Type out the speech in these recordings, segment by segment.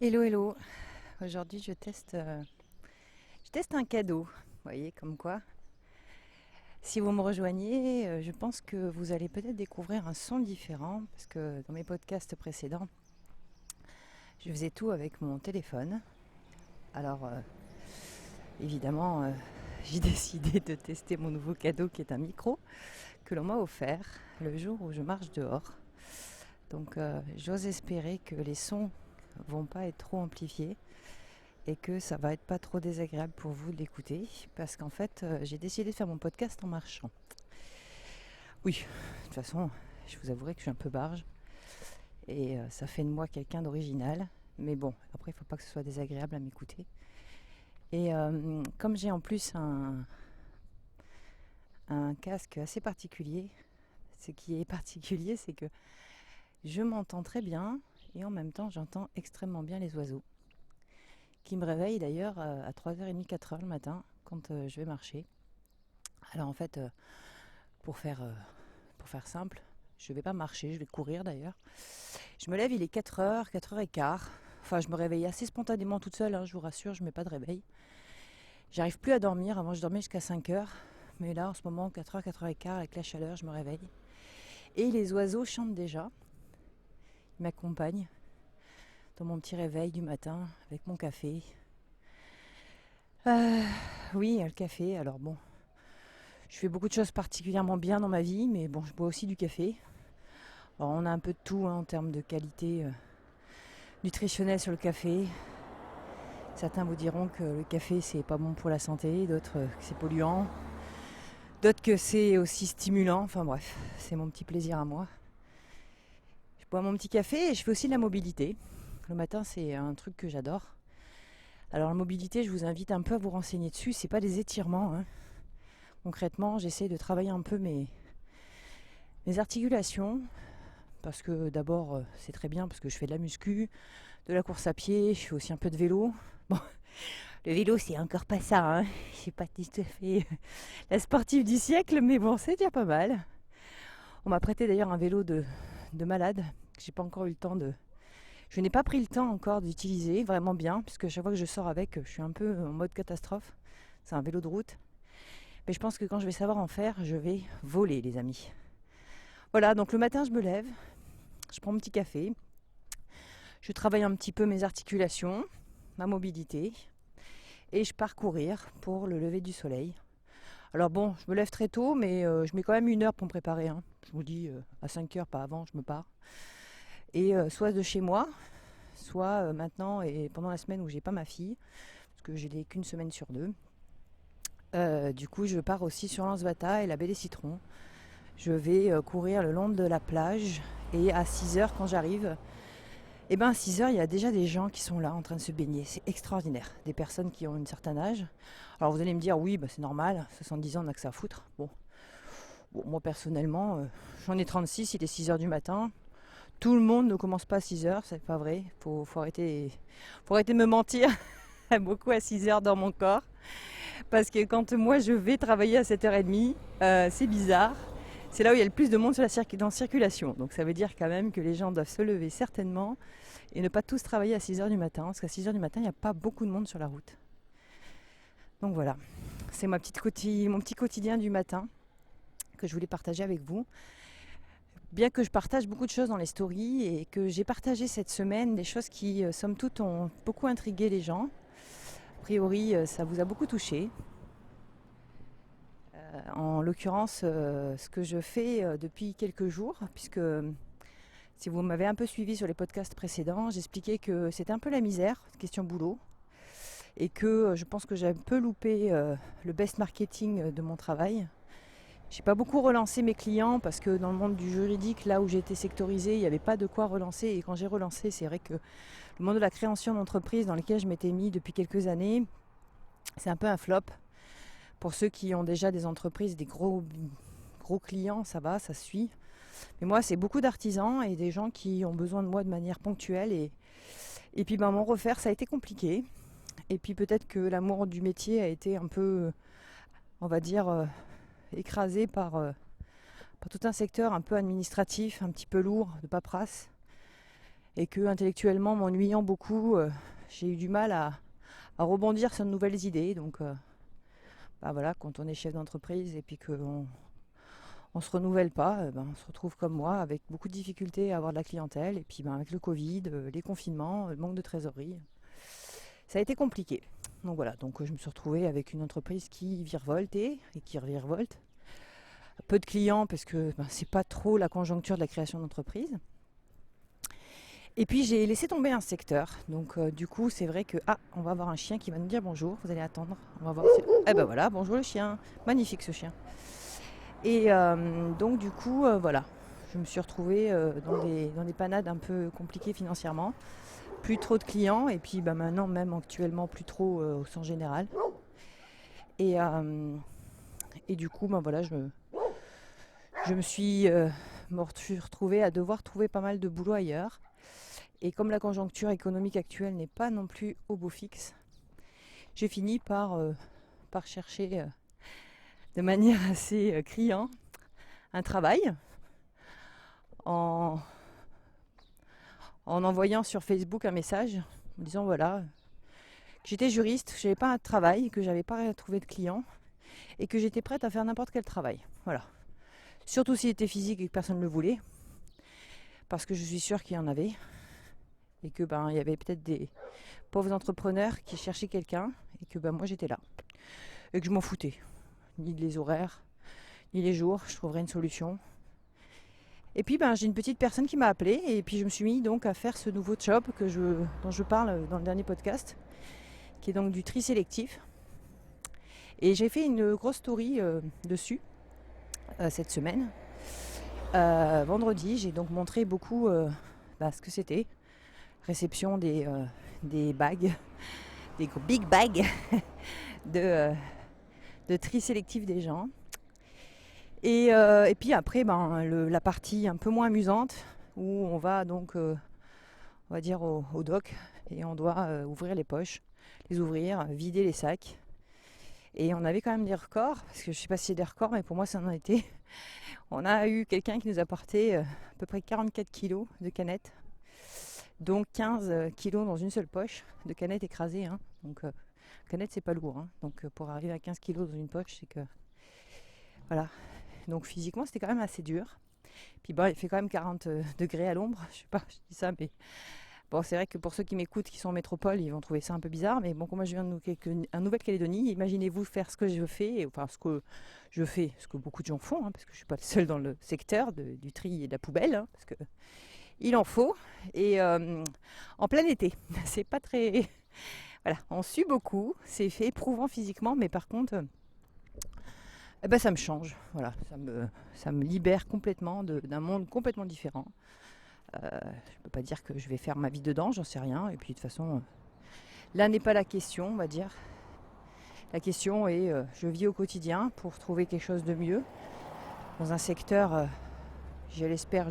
Hello, hello. Aujourd'hui, je teste un cadeau. Vous voyez, comme quoi. Si vous me rejoignez, je pense que vous allez peut-être découvrir un son différent parce que dans mes podcasts précédents, je faisais tout avec mon téléphone. Alors, évidemment, j'ai décidé de tester mon nouveau cadeau qui est un micro que l'on m'a offert le jour où je marche dehors. Donc, j'ose espérer que les sons vont pas être trop amplifiés et que ça va être pas trop désagréable pour vous de l'écouter parce qu'en fait j'ai décidé de faire mon podcast en marchant. Oui, de toute façon, je vous avouerai que je suis un peu barge et ça fait de moi quelqu'un d'original, mais bon, après il faut pas que ce soit désagréable à m'écouter. Et comme j'ai en plus un casque assez particulier, ce qui est particulier c'est que je m'entends très bien et en même temps j'entends extrêmement bien les oiseaux qui me réveillent d'ailleurs à 3h30, 4h le matin quand je vais marcher. Alors en fait, pour faire simple, je vais pas marcher, je vais courir d'ailleurs. Je me lève, il est 4h, 4h15. Enfin, je me réveille assez spontanément toute seule, hein, je vous rassure, je mets pas de réveil. J'arrive plus à dormir, avant je dormais jusqu'à 5h. Mais là, en ce moment, 4h, 4h15, avec la chaleur, je me réveille. Et les oiseaux chantent déjà. Ils m'accompagnent dans mon petit réveil du matin, avec mon café. Euh, oui, le café, alors bon, je fais beaucoup de choses particulièrement bien dans ma vie, mais bon, je bois aussi du café. Alors, on a un peu de tout hein, en termes de qualité nutritionnelle sur le café. Certains vous diront que le café c'est pas bon pour la santé, d'autres que c'est polluant, d'autres que c'est aussi stimulant. Enfin bref, c'est mon petit plaisir à moi. Je bois mon petit café et je fais aussi de la mobilité. Le matin c'est un truc que j'adore. Alors la mobilité, je vous invite un peu à vous renseigner dessus. C'est pas des étirements. Hein. Concrètement, j'essaie de travailler un peu mes articulations. Parce que d'abord, c'est très bien parce que je fais de la muscu, de la course à pied, je fais aussi un peu de vélo. Bon, le vélo, c'est encore pas ça. Hein. Je suis pas tout à fait la sportive du siècle, mais bon, c'est déjà pas mal. On m'a prêté d'ailleurs un vélo de malade que j'ai pas encore eu le temps de. Je n'ai pas pris le temps encore d'utiliser vraiment bien, puisque chaque fois que je sors avec, je suis un peu en mode catastrophe. C'est un vélo de route. Mais je pense que quand je vais savoir en faire, je vais voler, les amis. Voilà, donc le matin, je me lève, je prends mon petit café, je travaille un petit peu mes articulations, ma mobilité, et je pars courir pour le lever du soleil. Alors bon, je me lève très tôt, mais je mets quand même 1 heure pour me préparer. Hein. Je vous dis, à 5h, pas avant, je me pars. Et soit de chez moi, soit maintenant et pendant la semaine où j'ai pas ma fille, parce que je l'ai qu'une semaine sur deux. Du coup, je pars aussi sur Lansvata et la Baie des Citrons. Je vais courir le long de la plage et à 6h quand j'arrive, et ben à 6h, il y a déjà des gens qui sont là en train de se baigner. C'est extraordinaire. Des personnes qui ont un certain âge. Alors vous allez me dire, oui, bah, c'est normal, 70 ans, on n'a que ça à foutre. Bon, moi personnellement, j'en ai 36, il est 6h du matin. Tout le monde ne commence pas à 6h, c'est pas vrai. Faut arrêter de me mentir. Beaucoup à 6h dans mon corps. Parce que quand moi je vais travailler à 7h30, c'est bizarre. C'est là où il y a le plus de monde dans circulation. Donc ça veut dire quand même que les gens doivent se lever certainement et ne pas tous travailler à 6h du matin. Parce qu'à 6h du matin, il n'y a pas beaucoup de monde sur la route. Donc voilà, c'est mon petit quotidien du matin que je voulais partager avec vous. Bien que je partage beaucoup de choses dans les stories et que j'ai partagé cette semaine des choses qui, somme toute, ont beaucoup intrigué les gens. A priori, ça vous a beaucoup touché. En l'occurrence, ce que je fais depuis quelques jours, puisque si vous m'avez un peu suivi sur les podcasts précédents, j'expliquais que c'était un peu la misère, question boulot, et que je pense que j'ai un peu loupé le best marketing de mon travail. J'ai pas beaucoup relancé mes clients parce que dans le monde du juridique, là où j'ai été sectorisée, il n'y avait pas de quoi relancer. Et quand j'ai relancé, c'est vrai que le monde de la création d'entreprise dans lequel je m'étais mis depuis quelques années, c'est un peu un flop. Pour ceux qui ont déjà des entreprises, des gros clients, ça va, ça suit. Mais moi, c'est beaucoup d'artisans et des gens qui ont besoin de moi de manière ponctuelle. Et puis, mon refaire, ça a été compliqué. Et puis, peut-être que l'amour du métier a été un peu, on va dire, écrasé par tout un secteur un peu administratif, un petit peu lourd, de paperasse. et que intellectuellement m'ennuyant beaucoup, j'ai eu du mal à rebondir sur de nouvelles idées. Donc voilà, quand on est chef d'entreprise et puis qu'on on se renouvelle pas, on se retrouve comme moi avec beaucoup de difficultés à avoir de la clientèle. Et puis avec le Covid, les confinements, le manque de trésorerie, ça a été compliqué. Donc voilà, donc je me suis retrouvée avec une entreprise qui virevoltait et qui revirevolte. Peu de clients parce que c'est pas trop la conjoncture de la création d'entreprise. Et puis j'ai laissé tomber un secteur. Donc du coup c'est vrai que on va avoir un chien qui va nous dire bonjour, vous allez attendre. On va voir si... Eh ben voilà, bonjour le chien. Magnifique ce chien. Et donc du coup voilà, je me suis retrouvée dans des panades un peu compliquées financièrement. Plus trop de clients et puis maintenant même actuellement plus trop au sens général. Et du coup voilà, je me suis retrouvée à devoir trouver pas mal de boulot ailleurs. Et comme la conjoncture économique actuelle n'est pas non plus au beau fixe, j'ai fini par chercher de manière assez criante un travail en envoyant sur Facebook un message en disant voilà, que j'étais juriste, que j'avais pas un travail, que j'avais pas trouvé de clients et que j'étais prête à faire n'importe quel travail. Voilà. Surtout s'il était physique et que personne ne le voulait, parce que je suis sûre qu'il y en avait. Et que il y avait peut-être des pauvres entrepreneurs qui cherchaient quelqu'un et que moi j'étais là. Et que je m'en foutais. Ni les horaires, ni les jours, je trouverais une solution. Et puis j'ai une petite personne qui m'a appelée et puis je me suis mis donc à faire ce nouveau job dont je parle dans le dernier podcast, qui est donc du tri sélectif. Et j'ai fait une grosse story dessus cette semaine. Vendredi, j'ai donc montré beaucoup ce que c'était. Réception des bagues, des big bags de tri sélectif des gens. Et puis après, la partie un peu moins amusante, où on va donc, on va dire au dock, et on doit ouvrir les poches, les ouvrir, vider les sacs. Et on avait quand même des records, parce que je sais pas si c'est des records, mais pour moi ça en a été. On a eu quelqu'un qui nous a porté à peu près 44 kilos de canettes. Donc 15 kilos dans une seule poche de canettes écrasées. Donc canettes c'est pas lourd. Donc pour arriver à 15 kilos dans une poche, c'est que... Voilà. Donc physiquement c'était quand même assez dur. Puis il fait quand même 40 degrés à l'ombre. Je sais pas, je dis ça, mais... Bon, c'est vrai que pour ceux qui m'écoutent, qui sont en métropole, ils vont trouver ça un peu bizarre. Mais bon, comme moi je viens de Nouvelle-Calédonie, imaginez-vous faire ce que je fais, enfin ce que je fais, ce que beaucoup de gens font, parce que je suis pas le seul dans le secteur du tri et de la poubelle, parce que il en faut. Et en plein été, c'est pas très... Voilà, on sue beaucoup, c'est fait éprouvant physiquement, mais par contre, ça me change. Voilà, ça me libère complètement d'un monde complètement différent. Je ne peux pas dire que je vais faire ma vie dedans, j'en sais rien. Et puis de toute façon, là n'est pas la question, on va dire. La question est, je vis au quotidien pour trouver quelque chose de mieux dans un secteur, je l'espère,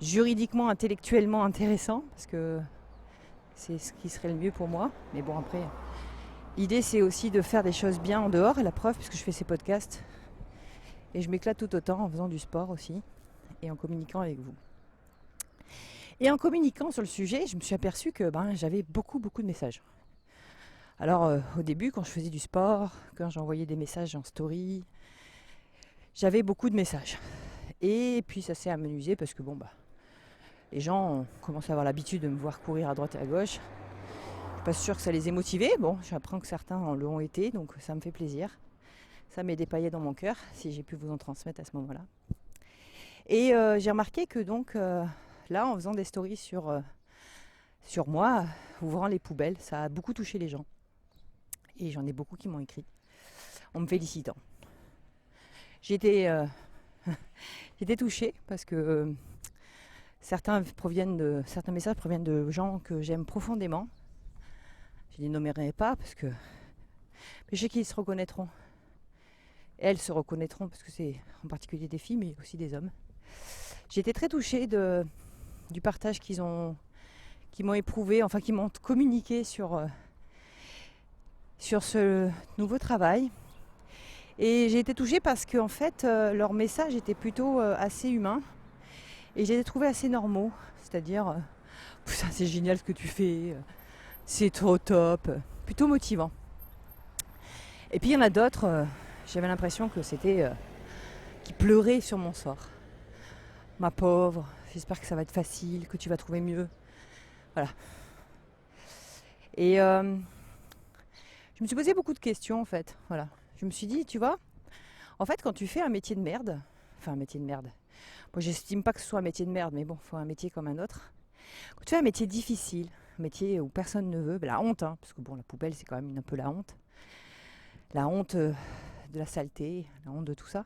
juridiquement, intellectuellement intéressant, parce que c'est ce qui serait le mieux pour moi. Mais bon, après, l'idée c'est aussi de faire des choses bien en dehors, et la preuve, puisque je fais ces podcasts, et je m'éclate tout autant en faisant du sport aussi, et en communiquant avec vous. Et en communiquant sur le sujet, je me suis aperçue que j'avais beaucoup de messages. Alors au début, quand je faisais du sport, quand j'envoyais des messages en story, j'avais beaucoup de messages. Et puis ça s'est amenuisé parce que les gens ont commencé à avoir l'habitude de me voir courir à droite et à gauche. Je suis pas sûre que ça les ait motivés. Bon, j'apprends que certains l'ont été, donc ça me fait plaisir. Ça met des paillettes dans mon cœur, si j'ai pu vous en transmettre à ce moment-là. Et j'ai remarqué que donc... là, en faisant des stories sur moi, ouvrant les poubelles, ça a beaucoup touché les gens. Et j'en ai beaucoup qui m'ont écrit, en me félicitant. J'étais touchée parce que certains messages proviennent de gens que j'aime profondément. Je ne les nommerai pas parce que... Mais je sais qu'ils se reconnaîtront. Et elles se reconnaîtront parce que c'est en particulier des filles, mais aussi des hommes. J'ai été très touchée du partage qui m'ont éprouvé, enfin qui m'ont communiqué sur ce nouveau travail. Et j'ai été touchée parce qu'en fait, leur message était plutôt assez humain. Et j'ai trouvé assez normaux. c'est-à-dire putain, c'est génial ce que tu fais, c'est trop top, plutôt motivant. Et puis il y en a d'autres, j'avais l'impression que c'était qui pleuraient sur mon sort. Ma pauvre, j'espère que ça va être facile, que tu vas trouver mieux. Voilà. Et je me suis posé beaucoup de questions en fait. Voilà. Je me suis dit, tu vois, en fait quand tu fais un métier de merde, enfin un métier de merde, moi j'estime pas que ce soit un métier de merde, mais bon, il faut un métier comme un autre. Quand tu fais un métier difficile, un métier où personne ne veut, la honte, hein, parce que bon, la poubelle c'est quand même un peu la honte. La honte de la saleté, la honte de tout ça.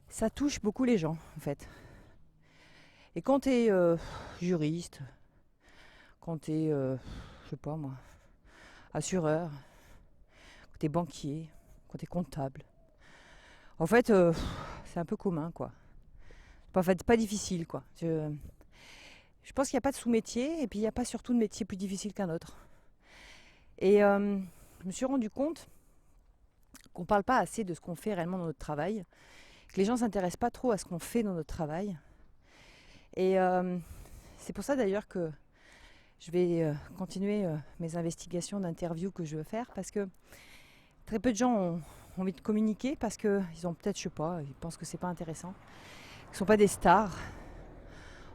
Ça touche beaucoup les gens en fait. Et quand tu es juriste, quand tu es, je sais pas moi, assureur, quand tu es banquier, quand tu es comptable, en fait, c'est un peu commun quoi. Pas difficile quoi. Je pense qu'il n'y a pas de sous-métier et puis il n'y a pas surtout de métier plus difficile qu'un autre. Et je me suis rendu compte qu'on ne parle pas assez de ce qu'on fait réellement dans notre travail, que les gens ne s'intéressent pas trop à ce qu'on fait dans notre travail. Et c'est pour ça d'ailleurs que je vais continuer mes investigations d'interviews que je veux faire, parce que très peu de gens ont envie de communiquer parce qu'ils ont peut-être, je sais pas, ils pensent que c'est pas intéressant. Ils ne sont pas des stars.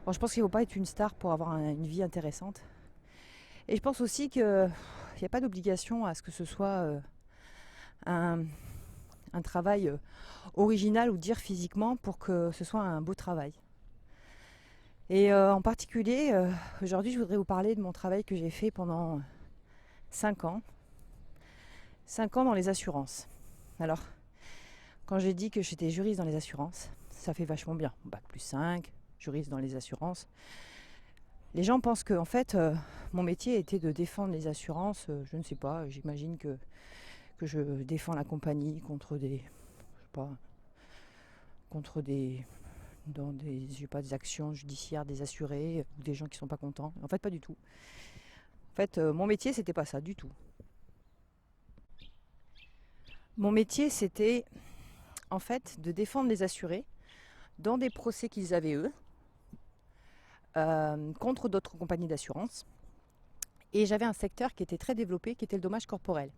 Bon, je pense qu'il ne faut pas être une star pour avoir une vie intéressante. Et je pense aussi qu'il n'y a pas d'obligation à ce que ce soit un travail original ou dire physiquement pour que ce soit un beau travail. Et en particulier, aujourd'hui, je voudrais vous parler de mon travail que j'ai fait pendant 5 ans. 5 ans dans les assurances. Alors, quand j'ai dit que j'étais juriste dans les assurances, ça fait vachement bien. Bac plus 5, juriste dans les assurances. Les gens pensent que en fait, mon métier était de défendre les assurances. Je ne sais pas, j'imagine que je défends la compagnie contre des, je sais pas, contre des, dans des, je sais pas, des actions judiciaires des assurés ou des gens qui sont pas contents. En fait, pas du tout. En fait, mon métier, c'était pas ça du tout. Mon métier, c'était en fait de défendre les assurés dans des procès qu'ils avaient eux, contre d'autres compagnies d'assurance. Et j'avais un secteur qui était très développé, qui était le dommage corporel.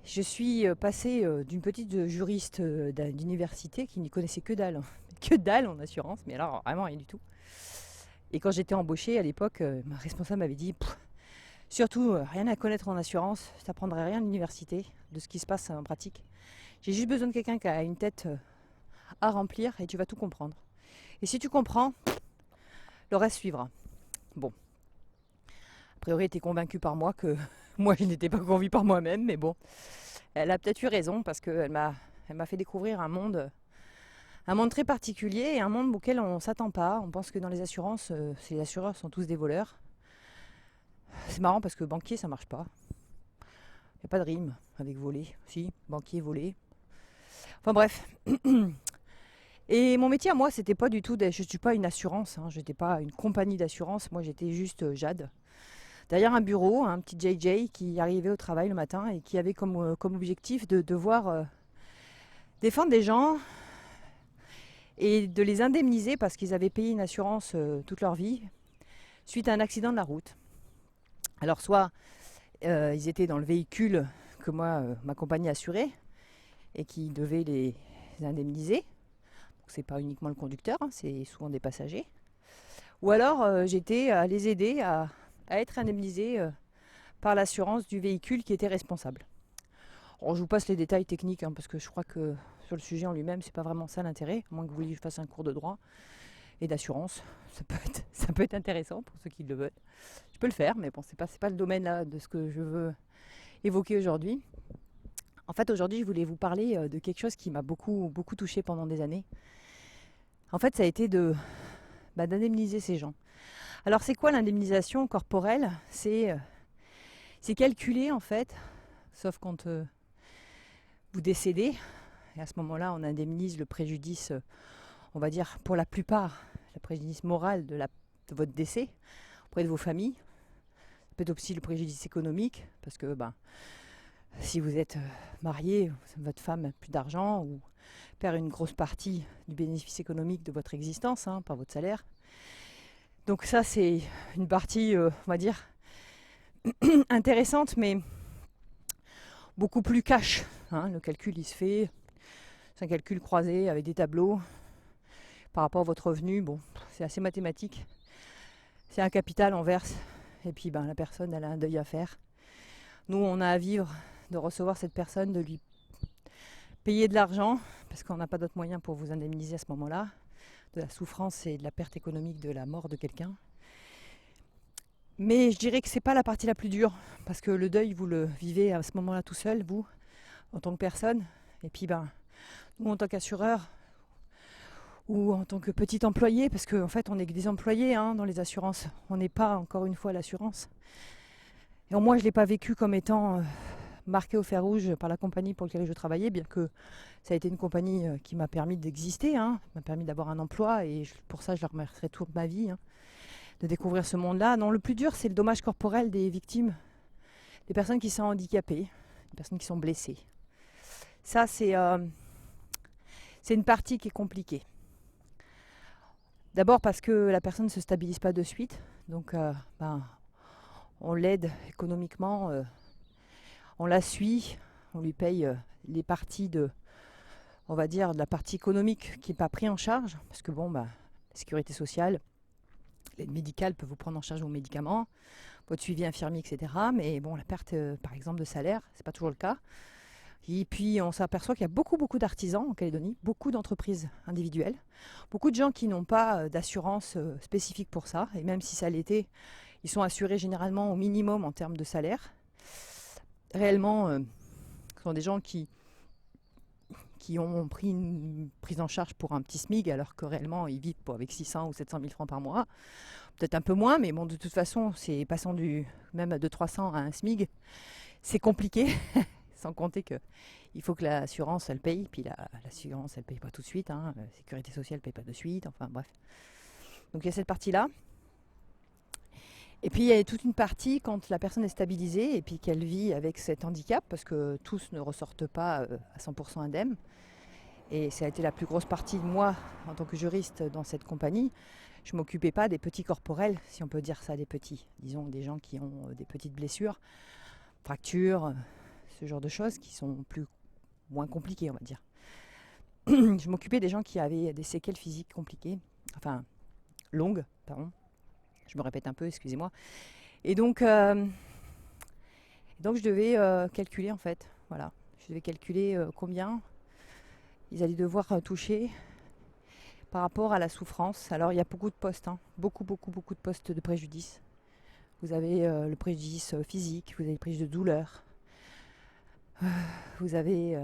Je suis passée d'une petite juriste d'université qui n'y connaissait que dalle en assurance, mais alors vraiment rien du tout. Et quand j'étais embauchée à l'époque, ma responsable m'avait dit surtout rien à connaître en assurance, tu n'apprendrais rien à l'université de ce qui se passe en pratique. J'ai juste besoin de quelqu'un qui a une tête à remplir et tu vas tout comprendre. Et si tu comprends, le reste suivra. Bon. A priori, elle était convaincue par moi que moi, je n'étais pas convaincue par moi-même, mais bon. Elle a peut-être eu raison parce qu'elle m'a fait découvrir un monde très particulier et un monde auquel on ne s'attend pas. On pense que dans les assurances, les assureurs sont tous des voleurs. C'est marrant parce que banquier, ça marche pas. Il n'y a pas de rime avec voler. Si, banquier, voler. Enfin bref. Et mon métier à moi, c'était pas du tout, je ne suis pas une assurance, hein, je n'étais pas une compagnie d'assurance, moi j'étais juste Jade. Derrière un bureau, un petit JJ qui arrivait au travail le matin et qui avait comme objectif de devoir défendre des gens et de les indemniser parce qu'ils avaient payé une assurance toute leur vie suite à un accident de la route. Alors soit ils étaient dans le véhicule que moi, ma compagnie assurait et qui devait les indemniser. C'est pas uniquement le conducteur, hein, c'est souvent des passagers. Ou alors j'étais à les aider à être indemnisés par l'assurance du véhicule qui était responsable. Alors, je vous passe les détails techniques hein, parce que je crois que sur le sujet en lui-même, c'est pas vraiment ça l'intérêt, à moins que vous vouliez que je fasse un cours de droit et d'assurance. Ça peut être intéressant pour ceux qui le veulent. Je peux le faire, mais bon, c'est pas le domaine là de ce que je veux évoquer aujourd'hui. En fait, aujourd'hui, je voulais vous parler de quelque chose qui m'a beaucoup touchée pendant des années. En fait, ça a été d'indemniser ces gens. Alors, c'est quoi l'indemnisation corporelle ? C'est calculé, en fait, sauf quand vous décédez. Et à ce moment-là, on indemnise le préjudice, on va dire, pour la plupart, le préjudice moral de votre décès auprès de vos familles. Peut-être aussi le préjudice économique, parce que si vous êtes marié, votre femme n'a plus d'argent ou perd une grosse partie du bénéfice économique de votre existence, hein, par votre salaire. Donc ça c'est une partie, on va dire, intéressante, mais beaucoup plus cash. Hein. Le calcul il se fait, c'est un calcul croisé avec des tableaux par rapport à votre revenu. Bon, c'est assez mathématique. C'est un capital, on verse, et puis la personne elle a un deuil à faire. Nous on a à vivre de recevoir cette personne, de lui payer de l'argent, parce qu'on n'a pas d'autres moyens pour vous indemniser à ce moment-là, de la souffrance et de la perte économique de la mort de quelqu'un. Mais je dirais que c'est pas la partie la plus dure, parce que le deuil, vous le vivez à ce moment-là tout seul, vous, en tant que personne. Et puis nous en tant qu'assureur, ou en tant que petit employé, parce qu'en fait on est que des employés dans les assurances, on n'est pas encore une fois l'assurance. Et moi je ne l'ai pas vécu comme étant marqué au fer rouge par la compagnie pour laquelle je travaillais, bien que ça a été une compagnie qui m'a permis d'exister, m'a permis d'avoir un emploi, et pour ça je leur remercierai toute ma vie, de découvrir ce monde-là. Non, le plus dur c'est le dommage corporel des victimes, des personnes qui sont handicapées, des personnes qui sont blessées. Ça c'est une partie qui est compliquée. D'abord parce que la personne ne se stabilise pas de suite, donc on l'aide économiquement, on la suit, on lui paye les parties on va dire, de la partie économique qui n'est pas prise en charge, parce que la sécurité sociale, l'aide médicale peut vous prendre en charge vos médicaments, votre suivi infirmier, etc. Mais la perte, par exemple, de salaire, c'est pas toujours le cas. Et puis on s'aperçoit qu'il y a beaucoup d'artisans en Calédonie, beaucoup d'entreprises individuelles, beaucoup de gens qui n'ont pas d'assurance spécifique pour ça, et même si ça l'était, ils sont assurés généralement au minimum en termes de salaire. Réellement, ce sont des gens qui ont pris une prise en charge pour un petit SMIC, alors que réellement ils vivent avec 600 ou 700 000 francs par mois. Peut-être un peu moins, mais de toute façon, c'est passant même de 300 à un SMIC, c'est compliqué. Sans compter qu'il faut que l'assurance elle paye, puis l'assurance elle paye pas tout de suite, la sécurité sociale paye pas de suite, enfin bref. Donc il y a cette partie-là. Et puis il y a toute une partie quand la personne est stabilisée et puis qu'elle vit avec cet handicap, parce que tous ne ressortent pas à 100% indemnes. Et ça a été la plus grosse partie de moi en tant que juriste dans cette compagnie. Je ne m'occupais pas des petits corporels, si on peut dire ça, des petits. Disons des gens qui ont des petites blessures, fractures, ce genre de choses qui sont moins compliquées, on va dire. Je m'occupais des gens qui avaient des séquelles physiques compliquées, enfin longues, pardon. Je me répète un peu, excusez-moi. Et donc je devais calculer en fait, voilà. Je devais calculer combien ils allaient devoir toucher par rapport à la souffrance. Alors il y a beaucoup de postes, beaucoup de postes de préjudice. Vous avez le préjudice physique, vous avez le préjudice de douleur, vous avez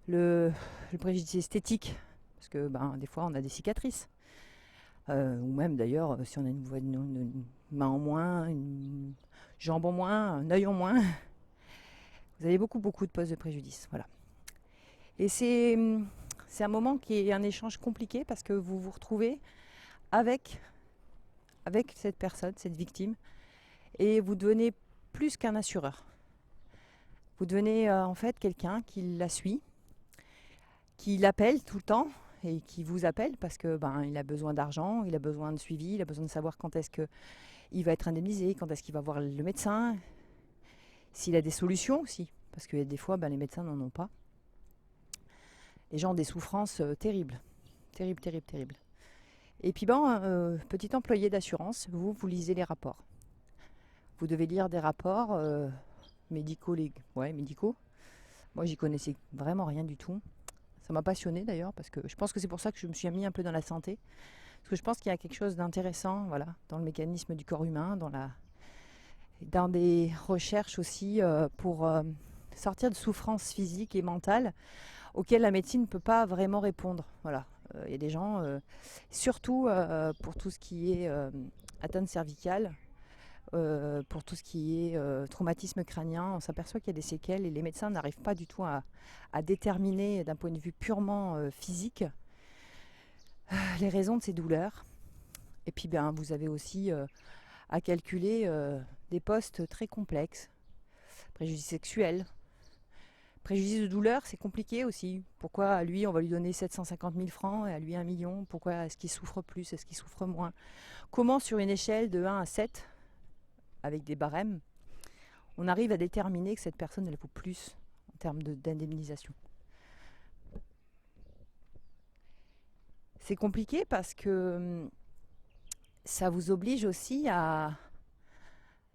le préjudice esthétique, parce que des fois on a des cicatrices, ou même d'ailleurs si on a une main en moins, une jambe en moins, un œil en moins, vous avez beaucoup de postes de préjudice, voilà. Et c'est un moment qui est un échange compliqué, parce que vous vous retrouvez avec cette personne, cette victime, et vous devenez plus qu'un assureur. Vous devenez en fait quelqu'un qui la suit, qui l'appelle tout le temps et qui vous appelle parce que il a besoin d'argent, il a besoin de suivi, il a besoin de savoir quand est-ce qu'il va être indemnisé, quand est-ce qu'il va voir le médecin, s'il a des solutions aussi, parce que des fois les médecins n'en ont pas. Les gens ont des souffrances terribles. Et puis petit employé d'assurance, vous lisez les rapports. Vous devez lire des rapports médicaux. Moi j'y connaissais vraiment rien du tout. Ça m'a passionnée d'ailleurs, parce que je pense que c'est pour ça que je me suis mis un peu dans la santé. Parce que je pense qu'il y a quelque chose d'intéressant, dans le mécanisme du corps humain, dans des recherches aussi pour sortir de souffrances physiques et mentales auxquelles la médecine ne peut pas vraiment répondre. Voilà. Il y a des gens, surtout pour tout ce qui est atteinte cervicale, pour tout ce qui est traumatisme crânien, on s'aperçoit qu'il y a des séquelles et les médecins n'arrivent pas du tout à déterminer d'un point de vue purement physique les raisons de ces douleurs. Et puis vous avez aussi à calculer des postes très complexes, préjudice sexuel, Préjudice de douleur, c'est compliqué aussi. Pourquoi à lui, on va lui donner 750 000 francs et à lui 1 million? Pourquoi est-ce qu'il souffre plus? Est-ce qu'il souffre moins? Comment sur une échelle de 1 à 7, avec des barèmes, on arrive à déterminer que cette personne, elle vaut plus en termes d'indemnisation? C'est compliqué parce que ça vous oblige aussi à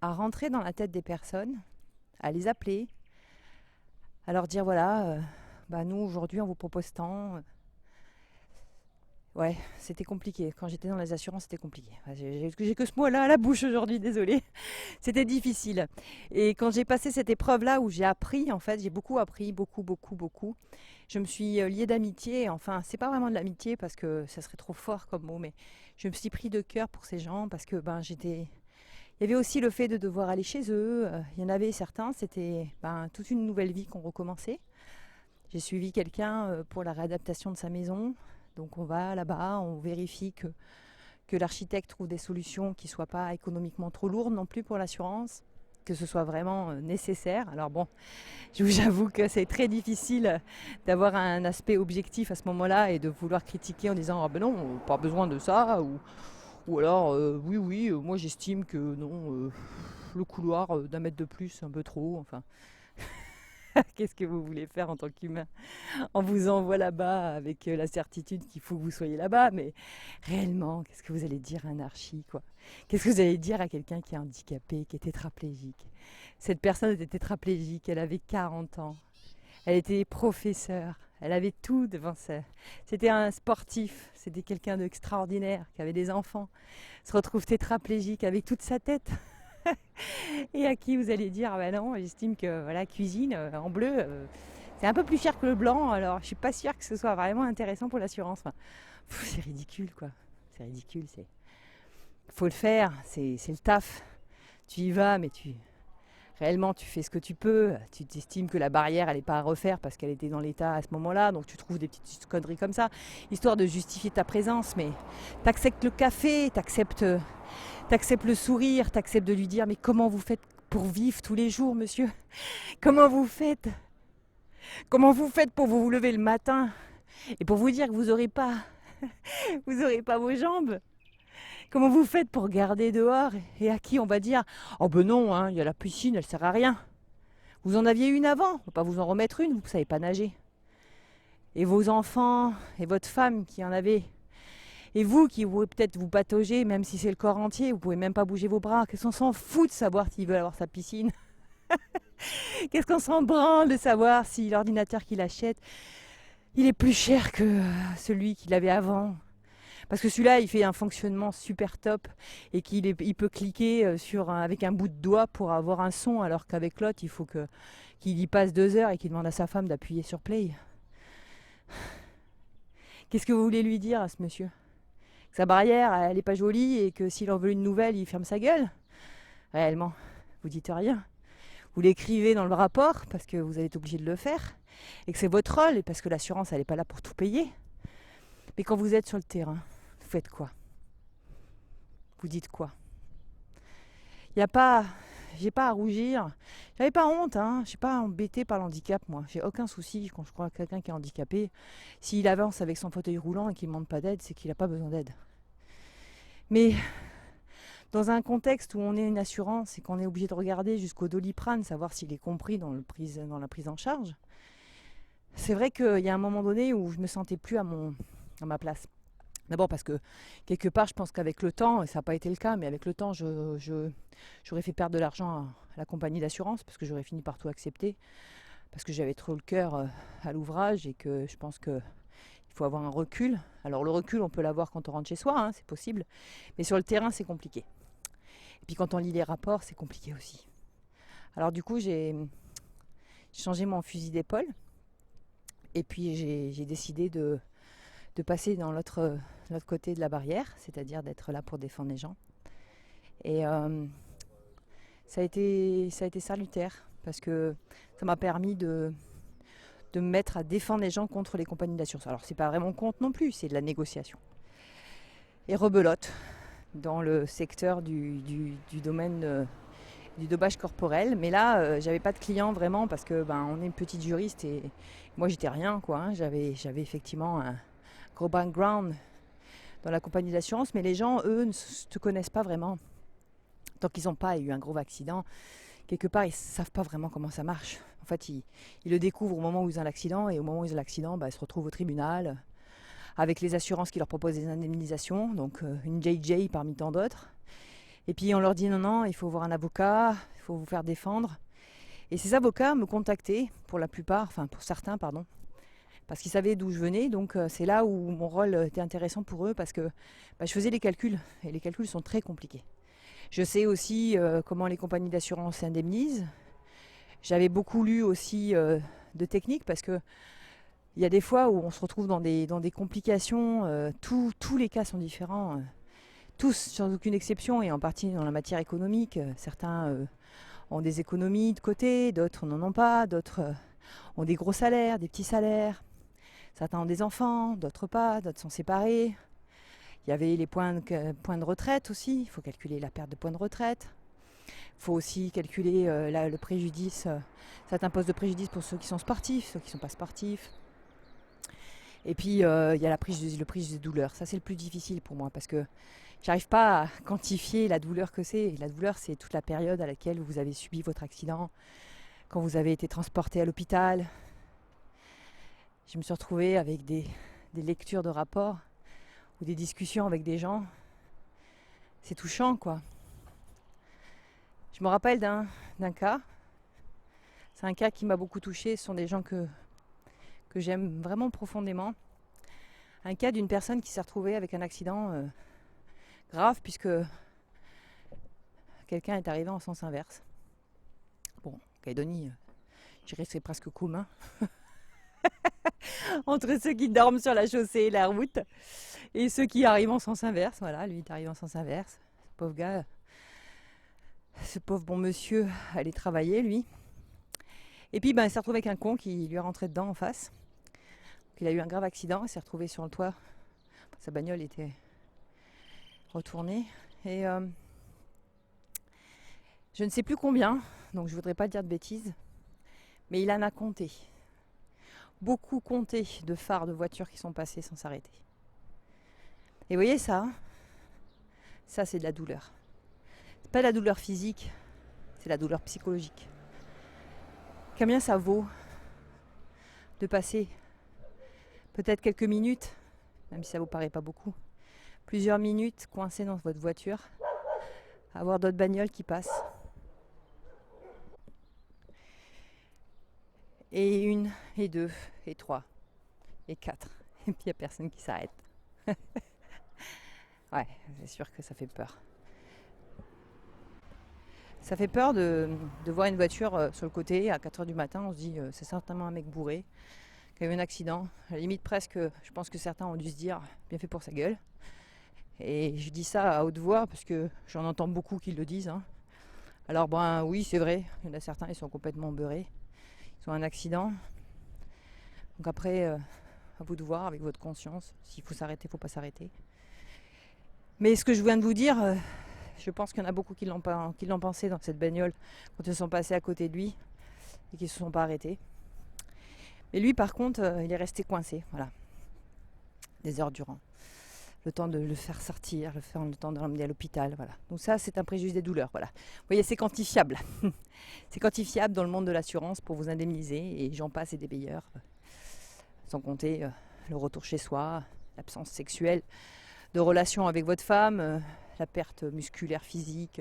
rentrer dans la tête des personnes, à les appeler, à leur dire voilà, nous aujourd'hui on vous propose tant. Ouais, c'était compliqué. Quand j'étais dans les assurances, c'était compliqué. J'ai que ce mot-là à la bouche aujourd'hui, désolée. C'était difficile. Et quand j'ai passé cette épreuve-là où j'ai appris, en fait, j'ai beaucoup appris, beaucoup, beaucoup, beaucoup. Je me suis liée d'amitié. Enfin, c'est pas vraiment de l'amitié parce que ça serait trop fort comme mot, mais je me suis pris de cœur pour ces gens parce que j'étais. Il y avait aussi le fait de devoir aller chez eux. Il y en avait certains, c'était toute une nouvelle vie qu'on recommençait. J'ai suivi quelqu'un pour la réadaptation de sa maison. Donc on va là-bas, on vérifie que l'architecte trouve des solutions qui ne soient pas économiquement trop lourdes non plus pour l'assurance, que ce soit vraiment nécessaire. Alors bon, j'avoue que c'est très difficile d'avoir un aspect objectif à ce moment-là et de vouloir critiquer en disant ah ben non, pas besoin de ça, ou alors oui, moi j'estime que non, le couloir d'1 mètre de plus, c'est un peu trop, enfin. Qu'est-ce que vous voulez faire en tant qu'humain? On vous envoie là-bas avec la certitude qu'il faut que vous soyez là-bas, mais réellement, qu'est-ce que vous allez dire à un archi, quoi? Qu'est-ce que vous allez dire à quelqu'un qui est handicapé, qui est tétraplégique? Cette personne était tétraplégique, elle avait 40 ans, elle était professeure, elle avait tout devant ça. C'était un sportif, c'était quelqu'un d'extraordinaire, qui avait des enfants, se retrouve tétraplégique avec toute sa tête. Et à qui vous allez dire, non, j'estime que la cuisine en bleu, c'est un peu plus cher que le blanc, alors je suis pas sûre que ce soit vraiment intéressant pour l'assurance. Enfin, c'est ridicule, quoi. C'est ridicule, faut le faire, c'est le taf. Tu y vas, mais réellement tu fais ce que tu peux. Tu t'estimes que la barrière elle n'est pas à refaire parce qu'elle était dans l'état à ce moment-là, donc tu trouves des petites conneries comme ça, histoire de justifier ta présence, mais t'acceptes le café, t'acceptes le sourire, t'acceptes de lui dire mais comment vous faites pour vivre tous les jours, monsieur? Comment vous faites? Comment vous faites pour vous lever le matin et pour vous dire que vous n'aurez pas vos jambes? Comment vous faites pour garder dehors? Et à qui on va dire oh ben non, il y a la piscine, elle sert à rien. Vous en aviez une avant, on va pas vous en remettre une, vous ne savez pas nager. Et vos enfants et votre femme qui en avait. Et vous qui pouvez peut-être vous patauger, même si c'est le corps entier, vous pouvez même pas bouger vos bras. Qu'est-ce qu'on s'en fout de savoir s'il veut avoir sa piscine? Qu'est-ce qu'on s'en branle de savoir si l'ordinateur qu'il achète, il est plus cher que celui qu'il avait avant? Parce que celui-là, il fait un fonctionnement super top et il peut cliquer avec un bout de doigt pour avoir un son, alors qu'avec l'autre, il faut qu'il y passe 2 heures et qu'il demande à sa femme d'appuyer sur play. Qu'est-ce que vous voulez lui dire à ce monsieur? Que sa barrière, elle n'est pas jolie et que s'il en veut une nouvelle, il ferme sa gueule? Réellement, vous dites rien. Vous l'écrivez dans le rapport parce que vous allez être obligé de le faire et que c'est votre rôle et parce que l'assurance, elle n'est pas là pour tout payer. Mais quand vous êtes sur le terrain, vous faites quoi? Vous dites quoi? J'ai pas à rougir. J'avais pas honte, Je suis pas embêtée par l'handicap, moi. J'ai aucun souci quand je crois à quelqu'un qui est handicapé. S'il avance avec son fauteuil roulant et qu'il ne demande pas d'aide, c'est qu'il n'a pas besoin d'aide. Mais dans un contexte où on est une assurance et qu'on est obligé de regarder jusqu'au Doliprane, savoir s'il est compris dans la prise en charge, c'est vrai qu'il y a un moment donné où je me sentais plus à ma place. D'abord parce que quelque part, je pense qu'avec le temps, et ça n'a pas été le cas, mais avec le temps, j'aurais fait perdre de l'argent à la compagnie d'assurance parce que j'aurais fini par tout accepter, parce que j'avais trop le cœur à l'ouvrage et que je pense qu'il faut avoir un recul. Alors le recul, on peut l'avoir quand on rentre chez soi, c'est possible, mais sur le terrain, c'est compliqué. Et puis quand on lit les rapports, c'est compliqué aussi. Alors du coup, j'ai changé mon fusil d'épaule et puis j'ai décidé de passer dans l'autre côté de la barrière, c'est-à-dire d'être là pour défendre les gens. Et ça a été salutaire parce que ça m'a permis de me mettre à défendre les gens contre les compagnies d'assurance. Alors c'est pas vraiment contre non plus, c'est de la négociation. Et rebelote dans le secteur du domaine du dommage corporel. Mais là, j'avais pas de clients vraiment parce que on est une petite juriste et moi j'étais rien quoi. Hein. J'avais effectivement un gros background dans la compagnie d'assurance, mais les gens, eux, ne te connaissent pas vraiment. Tant qu'ils n'ont pas eu un gros accident, quelque part, ils ne savent pas vraiment comment ça marche. En fait, ils le découvrent au moment où ils ont l'accident, et au moment où ils ont l'accident, ils se retrouvent au tribunal avec les assurances qui leur proposent des indemnisations, donc une JJ parmi tant d'autres. Et puis on leur dit non, non, il faut voir un avocat, il faut vous faire défendre. Et ces avocats me contactaient pour la plupart, enfin pour certains, pardon, parce qu'ils savaient d'où je venais. Donc c'est là où mon rôle était intéressant pour eux parce que je faisais les calculs, et les calculs sont très compliqués. Je sais aussi comment les compagnies d'assurance s'indemnisent. J'avais beaucoup lu aussi de techniques parce que il y a des fois où on se retrouve dans des complications. Tous les cas sont différents, tous sans aucune exception, et en partie dans la matière économique. Certains ont des économies de côté, d'autres n'en ont pas, d'autres ont des gros salaires, des petits salaires. Certains ont des enfants, d'autres pas, d'autres sont séparés. Il y avait les points de retraite aussi, il faut calculer la perte de points de retraite. Il faut aussi calculer le préjudice, certains postes de préjudice pour ceux qui sont sportifs, ceux qui ne sont pas sportifs. Et puis il y a le préjudice de douleur. Ça c'est le plus difficile pour moi parce que j'arrive pas à quantifier la douleur que c'est. Et la douleur c'est toute la période à laquelle vous avez subi votre accident, quand vous avez été transporté à l'hôpital. Je me suis retrouvée avec des lectures de rapports ou des discussions avec des gens. C'est touchant quoi. Je me rappelle d'un cas. C'est un cas qui m'a beaucoup touchée. Ce sont des gens que j'aime vraiment profondément. Un cas d'une personne qui s'est retrouvée avec un accident grave puisque quelqu'un est arrivé en sens inverse. Bon, Calédonie, je dirais que c'est presque commun. Entre ceux qui dorment sur la chaussée et la route et ceux qui arrivent en sens inverse. Voilà, lui est arrivé en sens inverse. Ce pauvre gars, ce pauvre bon monsieur allait travailler lui. Et puis il s'est retrouvé avec un con qui lui est rentré dedans en face. Donc, il a eu un grave accident, il s'est retrouvé sur le toit. Sa bagnole était retournée. Et je ne sais plus combien, donc je voudrais pas dire de bêtises, mais il en a compté. Beaucoup compté de phares de voitures qui sont passés sans s'arrêter. Et vous voyez ça, ça c'est de la douleur. C'est pas de la douleur physique, c'est la douleur psychologique. Combien ça vaut de passer peut-être quelques minutes, même si ça vous paraît pas beaucoup, plusieurs minutes coincé dans votre voiture, à voir d'autres bagnoles qui passent. Et une, et deux, et trois, et quatre. Et puis il n'y a personne qui s'arrête. Ouais, c'est sûr que ça fait peur. Ça fait peur de voir une voiture sur le côté à 4h du matin. On se dit c'est certainement un mec bourré qui a eu un accident. À la limite presque, je pense que certains ont dû se dire bien fait pour sa gueule. Et je dis ça à haute voix parce que j'en entends beaucoup qui le disent. Hein. Alors oui, c'est vrai, il y en a certains, ils sont complètement beurrés. Ils ont un accident. Donc après, à vous de voir avec votre conscience. S'il faut s'arrêter, il ne faut pas s'arrêter. Mais ce que je viens de vous dire, je pense qu'il y en a beaucoup qui l'ont pensé dans cette bagnole quand ils sont passés à côté de lui et qui ne se sont pas arrêtés. Mais lui, par contre, il est resté coincé, voilà, des heures durant. Le temps de le faire sortir, le temps de l'emmener à l'hôpital, voilà. Donc ça, c'est un préjudice des douleurs, voilà. Vous voyez, c'est quantifiable. C'est quantifiable dans le monde de l'assurance pour vous indemniser, et j'en passe et des meilleurs. Sans compter le retour chez soi, l'absence sexuelle, de relations avec votre femme, la perte musculaire physique,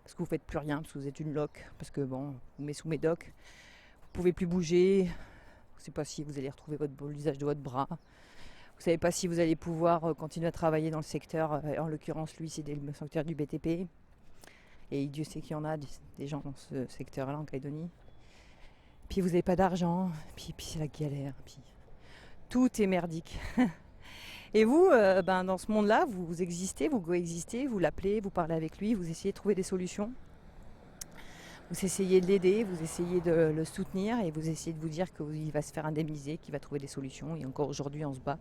parce que vous ne faites plus rien, parce que vous êtes une loque, parce que vous mettez sous médoc, vous ne pouvez plus bouger, vous ne savez pas si vous allez retrouver l'usage de votre bras. Vous ne savez pas si vous allez pouvoir continuer à travailler dans le secteur, en l'occurrence lui c'est le secteur du BTP, et Dieu sait qu'il y en a des gens dans ce secteur-là en Calédonie. Puis vous n'avez pas d'argent, puis c'est la galère, puis tout est merdique. Et vous, dans ce monde-là, vous existez, vous coexistez, vous l'appelez, vous parlez avec lui, vous essayez de trouver des solutions. Vous essayez de l'aider, vous essayez de le soutenir et vous essayez de vous dire qu'il va se faire indemniser, qu'il va trouver des solutions. Et encore aujourd'hui, on se bat.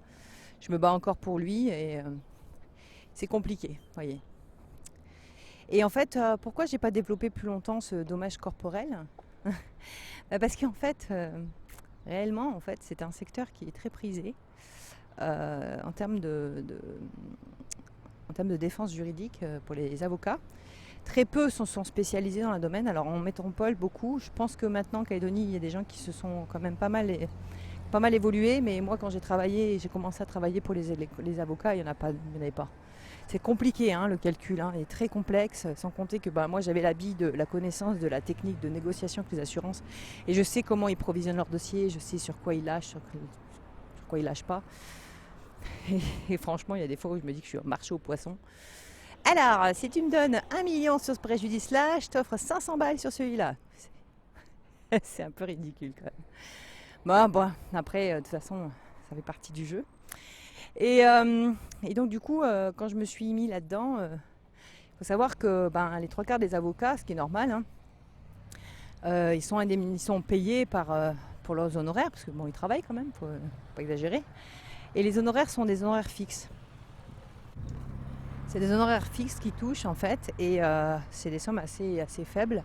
Je me bats encore pour lui et c'est compliqué, voyez. Et en fait, pourquoi j'ai pas développé plus longtemps ce dommage corporel? Parce qu'en fait, réellement, en fait, c'est un secteur qui est très prisé en termes en termes de défense juridique pour les avocats. Très peu sont spécialisés dans le domaine. Alors en métropole, beaucoup. Je pense que maintenant, en Calédonie, il y a des gens qui se sont quand même pas mal évolués. Mais moi, quand j'ai commencé à travailler pour les avocats, il n'y en avait pas. C'est compliqué, hein, le calcul est très complexe, sans compter que moi j'avais la connaissance de la technique de négociation avec les assurances et je sais comment ils provisionnent leurs dossiers, je sais sur quoi ils lâchent, sur quoi ils lâchent pas. Et franchement, il y a des fois où je me dis que je suis un marché aux poissons. Alors, si tu me donnes 1 million sur ce préjudice-là, je t'offre 500 balles sur celui-là. C'est un peu ridicule quand même. Bon, après, de toute façon, ça fait partie du jeu. Et donc du coup, quand je me suis mis là-dedans, faut savoir que les 3/4 des avocats, ce qui est normal, ils sont payés pour leurs honoraires, parce que ils travaillent quand même, faut pas exagérer. Et les honoraires sont des honoraires fixes. C'est des honoraires fixes qui touchent en fait, et c'est des sommes assez faibles,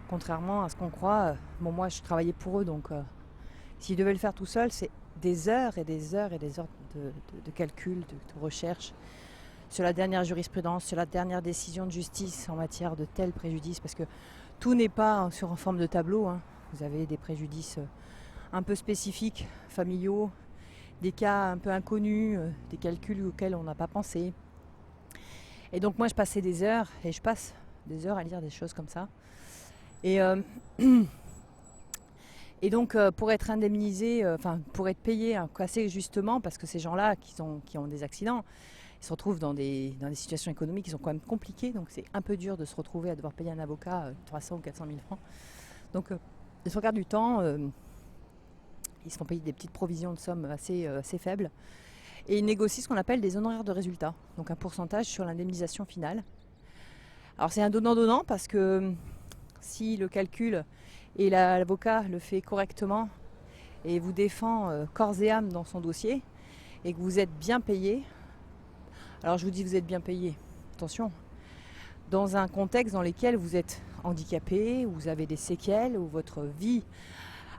contrairement à ce qu'on croit. Moi je travaillais pour eux, donc s'ils devaient le faire tout seuls, c'est des heures et des heures et des heures de calcul, de recherche sur la dernière jurisprudence, sur la dernière décision de justice en matière de tel préjudice, parce que tout n'est pas en forme de tableau. Vous avez des préjudices un peu spécifiques, familiaux, des cas un peu inconnus, des calculs auxquels on n'a pas pensé. Et donc moi je passe des heures à lire des choses comme ça. Et donc pour être indemnisé, pour être payé assez justement, parce que ces gens-là qui ont des accidents, ils se retrouvent dans des situations économiques qui sont quand même compliquées, donc c'est un peu dur de se retrouver à devoir payer un avocat 300 ou 400 000 francs. Donc ils se regardent du temps, ils se font payer des petites provisions de sommes assez faibles, et ils négocient ce qu'on appelle des honoraires de résultat, donc un pourcentage sur l'indemnisation finale. Alors c'est un donnant-donnant, parce que si le calcul et l'avocat le fait correctement et vous défend corps et âme dans son dossier, et que vous êtes bien payé, alors je vous dis vous êtes bien payé, attention, dans un contexte dans lequel vous êtes handicapé, où vous avez des séquelles, où votre vie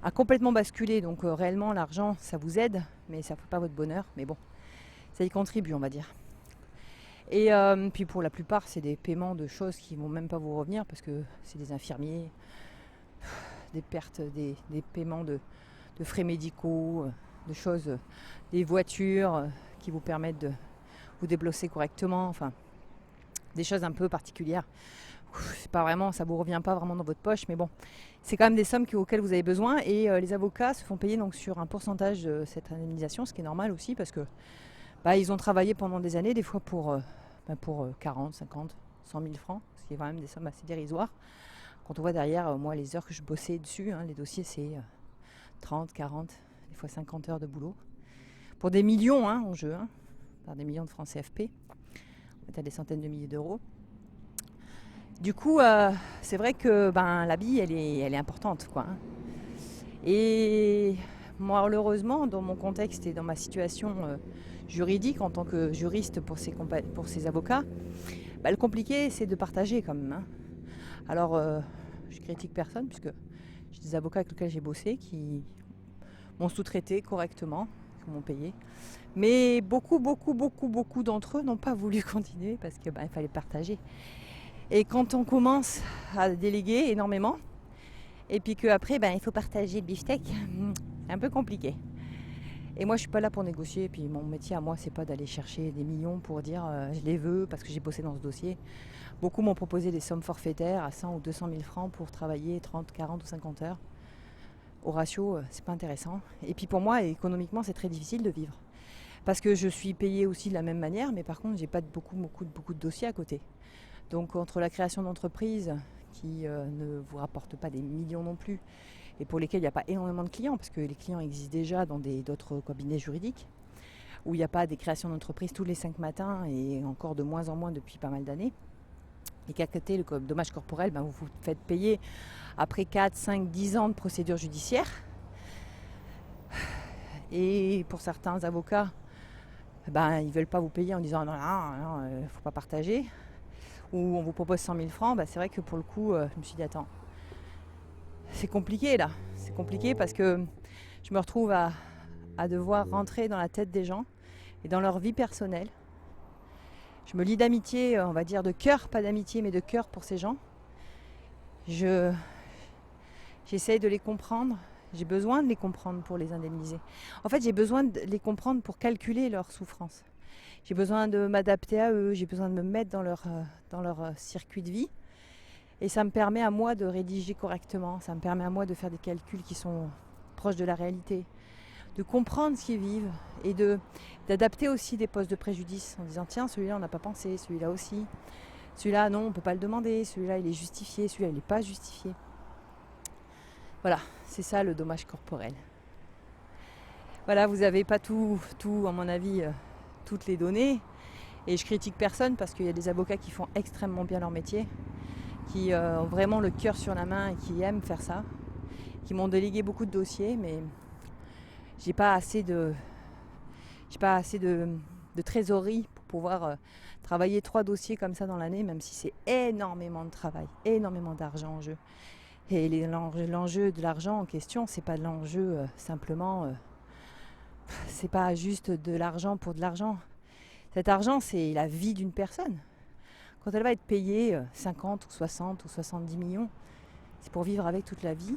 a complètement basculé, donc réellement l'argent ça vous aide, mais ça ne fait pas votre bonheur, mais bon, ça y contribue on va dire. Et puis pour la plupart c'est des paiements de choses qui ne vont même pas vous revenir, parce que c'est des infirmiers, des pertes, des paiements de frais médicaux, de choses, des voitures qui vous permettent de vous débloquer correctement, enfin des choses un peu particulières. C'est pas vraiment, ça vous revient pas vraiment dans votre poche, mais bon, c'est quand même des sommes auxquelles vous avez besoin, et les avocats se font payer donc sur un pourcentage de cette indemnisation, ce qui est normal aussi, parce que ils ont travaillé pendant des années, des fois pour 40, 50, 100 000 francs, ce qui est quand même des sommes assez dérisoires. Quand on voit derrière, moi les heures que je bossais dessus, les dossiers c'est 30, 40, des fois 50 heures de boulot, pour des millions en jeu, par des millions de francs CFP, on est à des centaines de milliers d'euros. Du coup, c'est vrai que la vie, elle est importante, quoi. Et moi, malheureusement, dans mon contexte et dans ma situation juridique en tant que juriste pour ces avocats, le compliqué, c'est de partager quand même. Alors, je critique personne, puisque j'ai des avocats avec lesquels j'ai bossé qui m'ont sous-traité correctement, qui m'ont payé. Mais beaucoup d'entre eux n'ont pas voulu continuer, parce qu'il fallait partager. Et quand on commence à déléguer énormément, et puis qu'après il faut partager le beefsteak, c'est un peu compliqué. Et moi je suis pas là pour négocier, et puis mon métier à moi c'est pas d'aller chercher des millions pour dire je les veux parce que j'ai bossé dans ce dossier. Beaucoup m'ont proposé des sommes forfaitaires à 100 ou 200 000 francs pour travailler 30, 40 ou 50 heures. Au ratio, c'est pas intéressant. Et puis pour moi, économiquement, c'est très difficile de vivre. Parce que je suis payée aussi de la même manière, mais par contre, j'ai pas beaucoup de dossiers à côté. Donc entre la création d'entreprises qui ne vous rapportent pas des millions non plus, et pour lesquels il n'y a pas énormément de clients, parce que les clients existent déjà dans d'autres cabinets juridiques, où il n'y a pas des créations d'entreprises tous les 5 matins, et encore de moins en moins depuis pas mal d'années, et qu'à côté, le dommage corporel, vous vous faites payer après 4, 5, 10 ans de procédure judiciaire. Et pour certains avocats, ils ne veulent pas vous payer en disant non, faut pas partager. où on vous propose 100 000 francs, c'est vrai que pour le coup, je me suis dit attends, c'est compliqué là. C'est compliqué parce que je me retrouve à devoir rentrer dans la tête des gens et dans leur vie personnelle. Je me lie d'amitié, on va dire de cœur, pas d'amitié, mais de cœur pour ces gens. J'essaye de les comprendre. J'ai besoin de les comprendre pour les indemniser. En fait, j'ai besoin de les comprendre pour calculer leur souffrance. J'ai besoin de m'adapter à eux, j'ai besoin de me mettre dans leur circuit de vie. Et ça me permet à moi de rédiger correctement, ça me permet à moi de faire des calculs qui sont proches de la réalité, de comprendre ce qu'ils vivent et d'adapter aussi des postes de préjudice en disant tiens, celui-là on n'a pas pensé, celui-là aussi, celui-là non, on ne peut pas le demander, celui-là il est justifié, celui-là il n'est pas justifié. Voilà, c'est ça le dommage corporel. Voilà, vous n'avez pas tout, à mon avis, toutes les données. Et je critique personne parce qu'il y a des avocats qui font extrêmement bien leur métier, qui ont vraiment le cœur sur la main et qui aiment faire ça, qui m'ont délégué beaucoup de dossiers, mais j'ai pas assez de trésorerie pour pouvoir travailler 3 dossiers comme ça dans l'année, même si c'est énormément de travail, énormément d'argent en jeu. Et l'enjeu de l'argent en question, c'est pas de l'enjeu simplement, c'est pas juste de l'argent pour de l'argent. Cet argent, c'est la vie d'une personne. Quand elle va être payée 50 ou 60 ou 70 millions, c'est pour vivre avec toute la vie,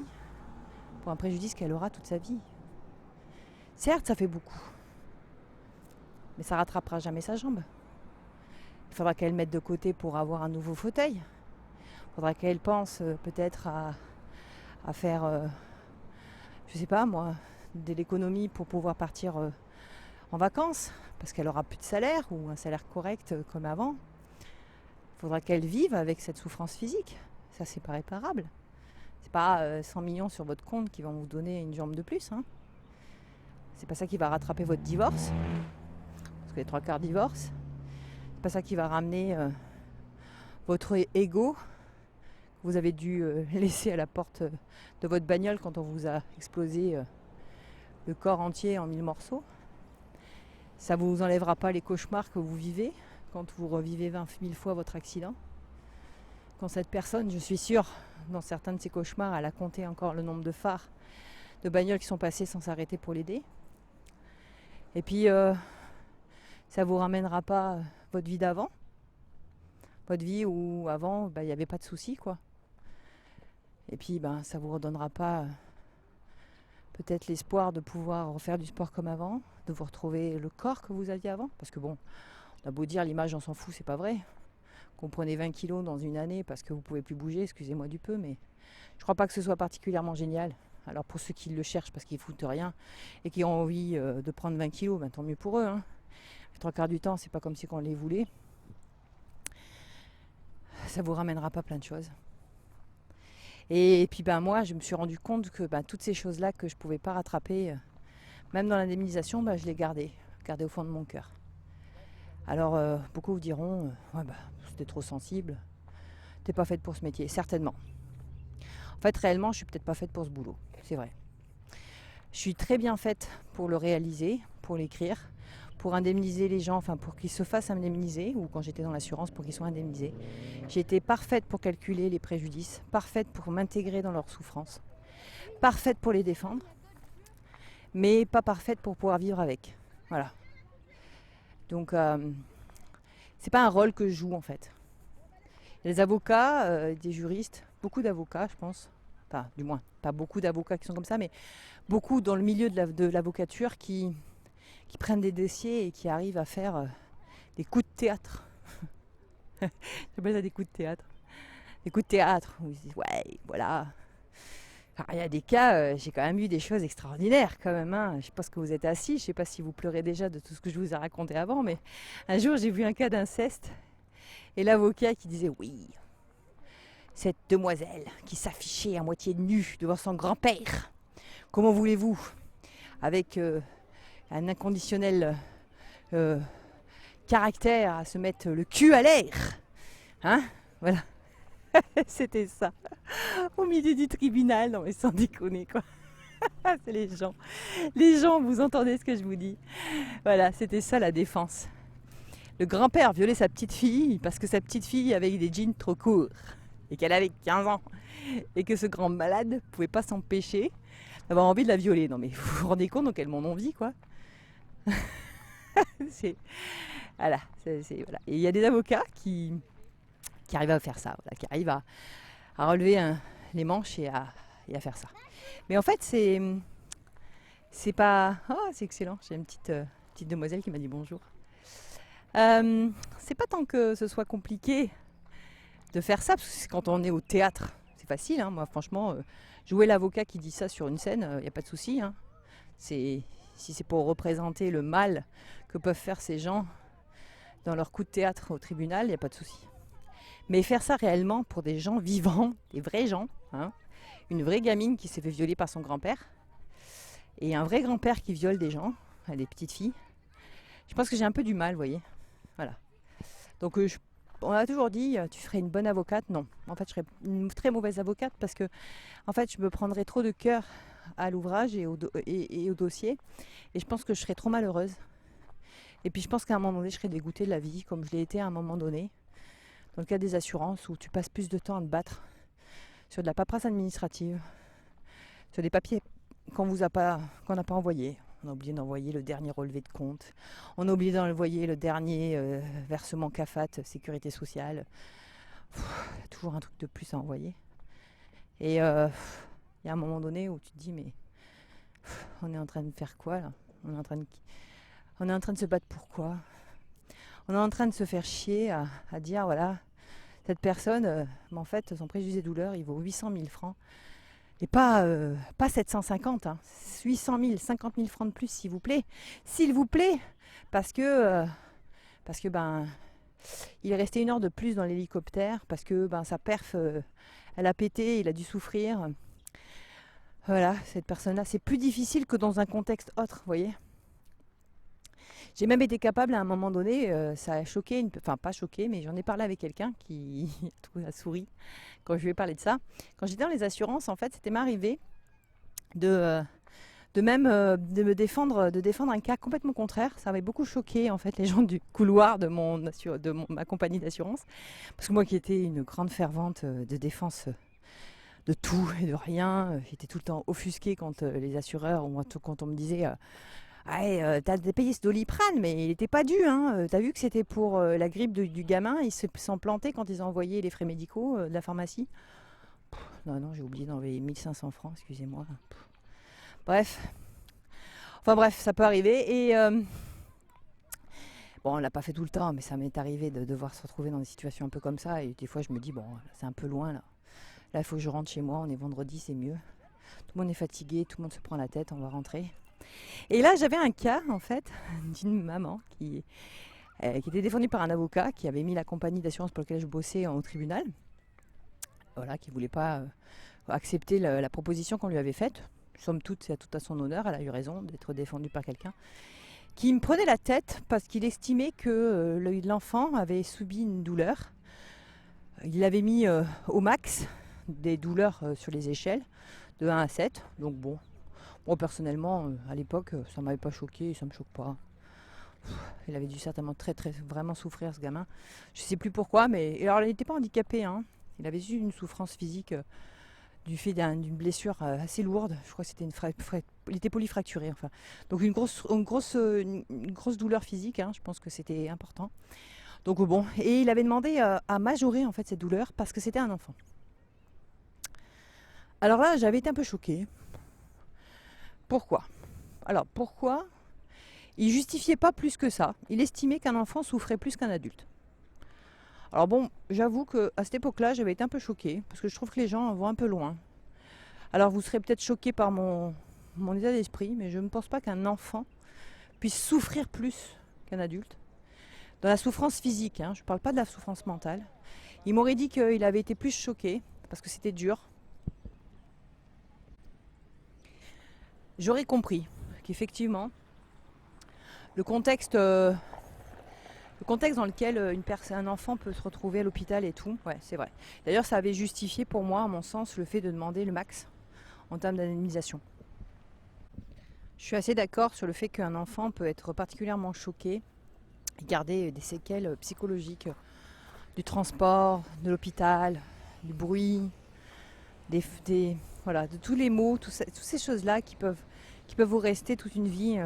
pour un préjudice qu'elle aura toute sa vie. Certes, ça fait beaucoup, mais ça rattrapera jamais sa jambe. Il faudra qu'elle mette de côté pour avoir un nouveau fauteuil. Il faudra qu'elle pense peut-être à faire, je sais pas moi, de l'économie pour pouvoir partir en vacances, parce qu'elle aura plus de salaire ou un salaire correct comme avant. Il faudra qu'elle vive avec cette souffrance physique. Ça, c'est pas réparable. C'est pas 100 millions sur votre compte qui vont vous donner une jambe de plus. C'est pas ça qui va rattraper votre divorce, parce que les 3/4 divorcent. C'est pas ça qui va ramener votre ego que vous avez dû laisser à la porte de votre bagnole quand on vous a explosé le corps entier en 1000 morceaux. Ça vous enlèvera pas les cauchemars que vous vivez quand vous revivez 20 000 fois votre accident. Quand cette personne, je suis sûre, dans certains de ces cauchemars, elle a compté encore le nombre de phares de bagnoles qui sont passées sans s'arrêter pour l'aider. Et puis, ça vous ramènera pas votre vie d'avant. Votre vie où avant, il n'y avait pas de soucis, quoi. Et puis, ça vous redonnera pas peut-être l'espoir de pouvoir refaire du sport comme avant, de vous retrouver le corps que vous aviez avant. Parce que bon, on a beau dire l'image, on s'en fout, c'est pas vrai. Qu'on prenait 20 kilos dans une année parce que vous pouvez plus bouger, excusez-moi du peu, mais je crois pas que ce soit particulièrement génial. Alors pour ceux qui le cherchent parce qu'ils foutent rien et qui ont envie de prendre 20 kilos, tant mieux pour eux. Les 3/4 du temps, c'est pas comme si on les voulait. Ça vous ramènera pas plein de choses. Et puis moi, je me suis rendu compte que toutes ces choses-là que je pouvais pas rattraper, même dans l'indemnisation, je les gardais au fond de mon cœur. Alors beaucoup vous diront, c'était trop sensible, t'es pas faite pour ce métier, certainement. En fait, réellement, je suis peut-être pas faite pour ce boulot, c'est vrai. Je suis très bien faite pour le réaliser, pour l'écrire, pour indemniser les gens, pour qu'ils se fassent indemniser, ou quand j'étais dans l'assurance, pour qu'ils soient indemnisés. J'ai été parfaite pour calculer les préjudices, parfaite pour m'intégrer dans leurs souffrances, parfaite pour les défendre, mais pas parfaite pour pouvoir vivre avec. Voilà. Donc, c'est pas un rôle que je joue en fait. Il y a des avocats, des juristes, beaucoup d'avocats, je pense. Enfin, du moins, pas beaucoup d'avocats qui sont comme ça, mais beaucoup dans le milieu de l'avocature qui prennent des dossiers et qui arrivent à faire des coups de théâtre. J'appelle ça des coups de théâtre. Des coups de théâtre où ils disent ouais, voilà. Enfin, il y a des cas, j'ai quand même eu des choses extraordinaires quand même. Je ne sais pas ce que vous êtes assis, je ne sais pas si vous pleurez déjà de tout ce que je vous ai raconté avant, mais un jour j'ai vu un cas d'inceste et l'avocat qui disait oui, cette demoiselle qui s'affichait à moitié nue devant son grand-père, comment voulez-vous, avec un inconditionnel caractère à se mettre le cul à l'air, voilà. C'était ça, au milieu du tribunal, non mais sans déconner quoi. C'est les gens, vous entendez ce que je vous dis. Voilà, c'était ça la défense. Le grand-père violait sa petite fille parce que sa petite fille avait des jeans trop courts et qu'elle avait 15 ans. Et que ce grand malade pouvait pas s'empêcher d'avoir envie de la violer. Non mais vous vous rendez compte dans quel monde on vit quoi. c'est, voilà, voilà. Et il y a des avocats qui arrivent à faire ça, voilà, qui arrivent à relever les manches et à faire ça. Mais en fait c'est pas... Oh c'est excellent, j'ai une petite demoiselle qui m'a dit bonjour. C'est pas tant que ce soit compliqué de faire ça, parce que quand on est au théâtre, c'est facile. Hein. Moi, franchement, jouer l'avocat qui dit ça sur une scène, il n'y a pas de souci. Hein. Si c'est pour représenter le mal que peuvent faire ces gens dans leur coup de théâtre au tribunal, il n'y a pas de souci. Mais faire ça réellement pour des gens vivants, des vrais gens, hein, une vraie gamine qui s'est fait violer par son grand-père, et un vrai grand-père qui viole des gens, des petites filles, je pense que j'ai un peu du mal, vous voyez. Voilà. Donc on a toujours dit, tu ferais une bonne avocate. Non, en fait, je serais une très mauvaise avocate parce que, en fait, je me prendrais trop de cœur à l'ouvrage et au dossier. Et je pense que je serais trop malheureuse. Et puis, je pense qu'à un moment donné, je serais dégoûtée de la vie, comme je l'ai été à un moment donné. Dans le cas des assurances, où tu passes plus de temps à te battre sur de la paperasse administrative, sur des papiers qu'on n'a pas envoyés. On a oublié d'envoyer le dernier relevé de compte. On a oublié d'envoyer le dernier versement CAFAT, sécurité sociale. Il y a toujours un truc de plus à envoyer. Et il y a un moment donné où tu te dis, mais on est en train de faire quoi là ? On est en train de se battre pour quoi ? On est en train de se faire chier à dire, voilà, cette personne, mais en fait, son préjudice douleur, il vaut 800 000 francs. Et pas 750, hein. 800 000, 50 000 francs de plus, s'il vous plaît. S'il vous plaît, parce que ben, il est resté 1 heure de plus dans l'hélicoptère, parce que ben, sa perf, elle a pété, il a dû souffrir. Voilà, cette personne-là, c'est plus difficile que dans un contexte autre, vous voyez. J'ai même été capable à un moment donné, ça a choqué, enfin pas choqué, mais j'en ai parlé avec quelqu'un qui a souri quand je lui ai parlé de ça. Quand j'étais dans les assurances, en fait, c'était m'arrivé de me défendre, un cas complètement contraire. Ça avait beaucoup choqué en fait les gens du couloir de ma compagnie d'assurance, parce que moi qui étais une grande fervente de défense de tout et de rien, j'étais tout le temps offusquée quand les assureurs, quand on me disait t'as payé ce Doliprane, mais il n'était pas dû. Hein. T'as vu que c'était pour la grippe du gamin. Ils se sont plantés quand ils ont envoyé les frais médicaux de la pharmacie. Non, j'ai oublié d'enlever 1500 francs, excusez-moi. Bref. Enfin bref, ça peut arriver. Et bon, on l'a pas fait tout le temps, mais ça m'est arrivé de devoir se retrouver dans des situations un peu comme ça. Et des fois, je me dis, bon, c'est un peu loin là. Là, il faut que je rentre chez moi. On est vendredi, c'est mieux. Tout le monde est fatigué, tout le monde se prend la tête, on va rentrer. Et là, j'avais un cas, en fait, d'une maman qui était défendue par un avocat qui avait mis la compagnie d'assurance pour laquelle je bossais au tribunal. Voilà, qui ne voulait pas accepter la proposition qu'on lui avait faite. Somme toute, c'est tout à son honneur, elle a eu raison d'être défendue par quelqu'un. Qui me prenait la tête parce qu'il estimait que l'enfant avait subi une douleur. Il l'avait mis au max des douleurs sur les échelles, de 1 à 7. Donc bon, moi personnellement, à l'époque, ça ne m'avait pas choqué, ça ne me choque pas. Il avait dû certainement vraiment souffrir ce gamin. Je ne sais plus pourquoi, mais alors il n'était pas handicapé. Hein. Il avait eu une souffrance physique du fait d'une blessure assez lourde. Je crois que c'était il était polyfracturé. Enfin. Donc une grosse douleur physique, hein. Je pense que c'était important. Donc bon, et il avait demandé à majorer en fait cette douleur parce que c'était un enfant. Alors là, j'avais été un peu choquée. Pourquoi ? Alors pourquoi ? Il justifiait pas plus que ça. Il estimait qu'un enfant souffrait plus qu'un adulte. Alors bon, j'avoue qu'à cette époque-là, j'avais été un peu choquée parce que je trouve que les gens vont un peu loin. Alors vous serez peut-être choqués par mon état d'esprit, mais je ne pense pas qu'un enfant puisse souffrir plus qu'un adulte. Dans la souffrance physique, hein, je ne parle pas de la souffrance mentale. Il m'aurait dit qu'il avait été plus choqué parce que c'était dur. J'aurais compris qu'effectivement, le contexte dans lequel un enfant peut se retrouver à l'hôpital et tout, ouais, c'est vrai. D'ailleurs, ça avait justifié pour moi, à mon sens, le fait de demander le max en termes d'indemnisation. Je suis assez d'accord sur le fait qu'un enfant peut être particulièrement choqué et garder des séquelles psychologiques du transport, de l'hôpital, du bruit, voilà, de tous les mots, toutes ces choses-là qui peuvent vous rester toute une vie.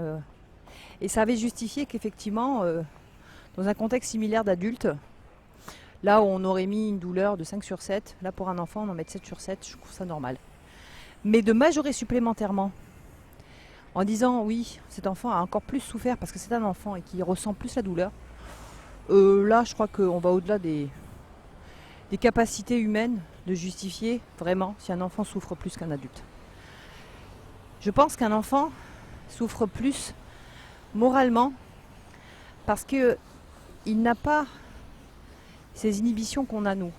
Et ça avait justifié qu'effectivement, dans un contexte similaire d'adulte, là où on aurait mis une douleur de 5 sur 7, là pour un enfant on en met 7 sur 7, je trouve ça normal. Mais de majorer supplémentairement en disant oui, cet enfant a encore plus souffert parce que c'est un enfant et qu'il ressent plus la douleur, là je crois qu'on va au-delà des capacités humaines de justifier vraiment si un enfant souffre plus qu'un adulte. Je pense qu'un enfant souffre plus moralement parce qu'il n'a pas ces inhibitions qu'on a nous.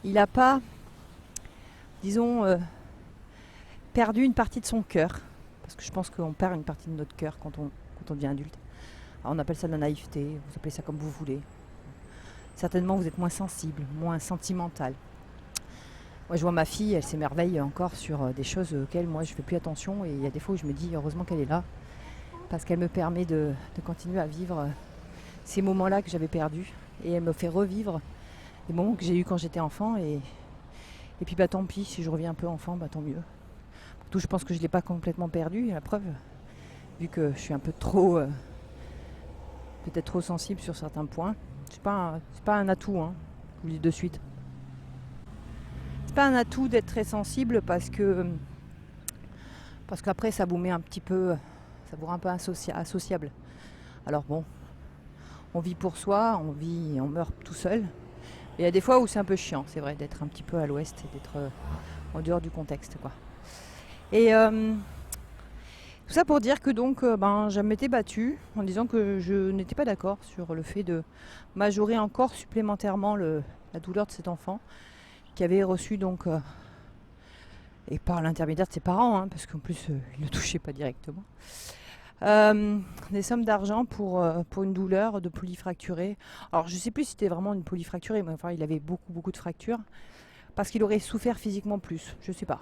Il n'a pas, disons, perdu une partie de son cœur. Parce que je pense qu'on perd une partie de notre cœur quand on devient adulte. Alors on appelle ça de la naïveté, vous appelez ça comme vous voulez. Certainement vous êtes moins sensible, moins sentimental. Moi je vois ma fille, elle s'émerveille encore sur des choses auxquelles moi je fais plus attention. Et il y a des fois où je me dis heureusement qu'elle est là. Parce qu'elle me permet de continuer à vivre ces moments-là que j'avais perdus. Et elle me fait revivre les moments que j'ai eus quand j'étais enfant. Et puis bah tant pis, si je reviens un peu enfant, bah tant mieux. Tout, je pense que je ne l'ai pas complètement perdu, la preuve, vu que je suis un peu trop, peut-être trop sensible sur certains points. C'est pas un atout, hein, je vous le dis de suite. C'est pas un atout d'être très sensible parce qu'après ça vous met un petit peu, ça vous rend un peu associable. Alors bon, on vit pour soi, on meurt tout seul. Et il y a des fois où c'est un peu chiant, c'est vrai, d'être un petit peu à l'ouest et d'être en dehors du contexte, quoi. Et tout ça pour dire que donc je m'étais battue en disant que je n'étais pas d'accord sur le fait de majorer encore supplémentairement la douleur de cet enfant qui avait reçu donc, et par l'intermédiaire de ses parents, hein, parce qu'en plus il ne le touchait pas directement, des sommes d'argent pour une douleur de polyfracturé. Alors je ne sais plus si c'était vraiment une polyfracturée, mais enfin il avait beaucoup de fractures, parce qu'il aurait souffert physiquement plus, je ne sais pas.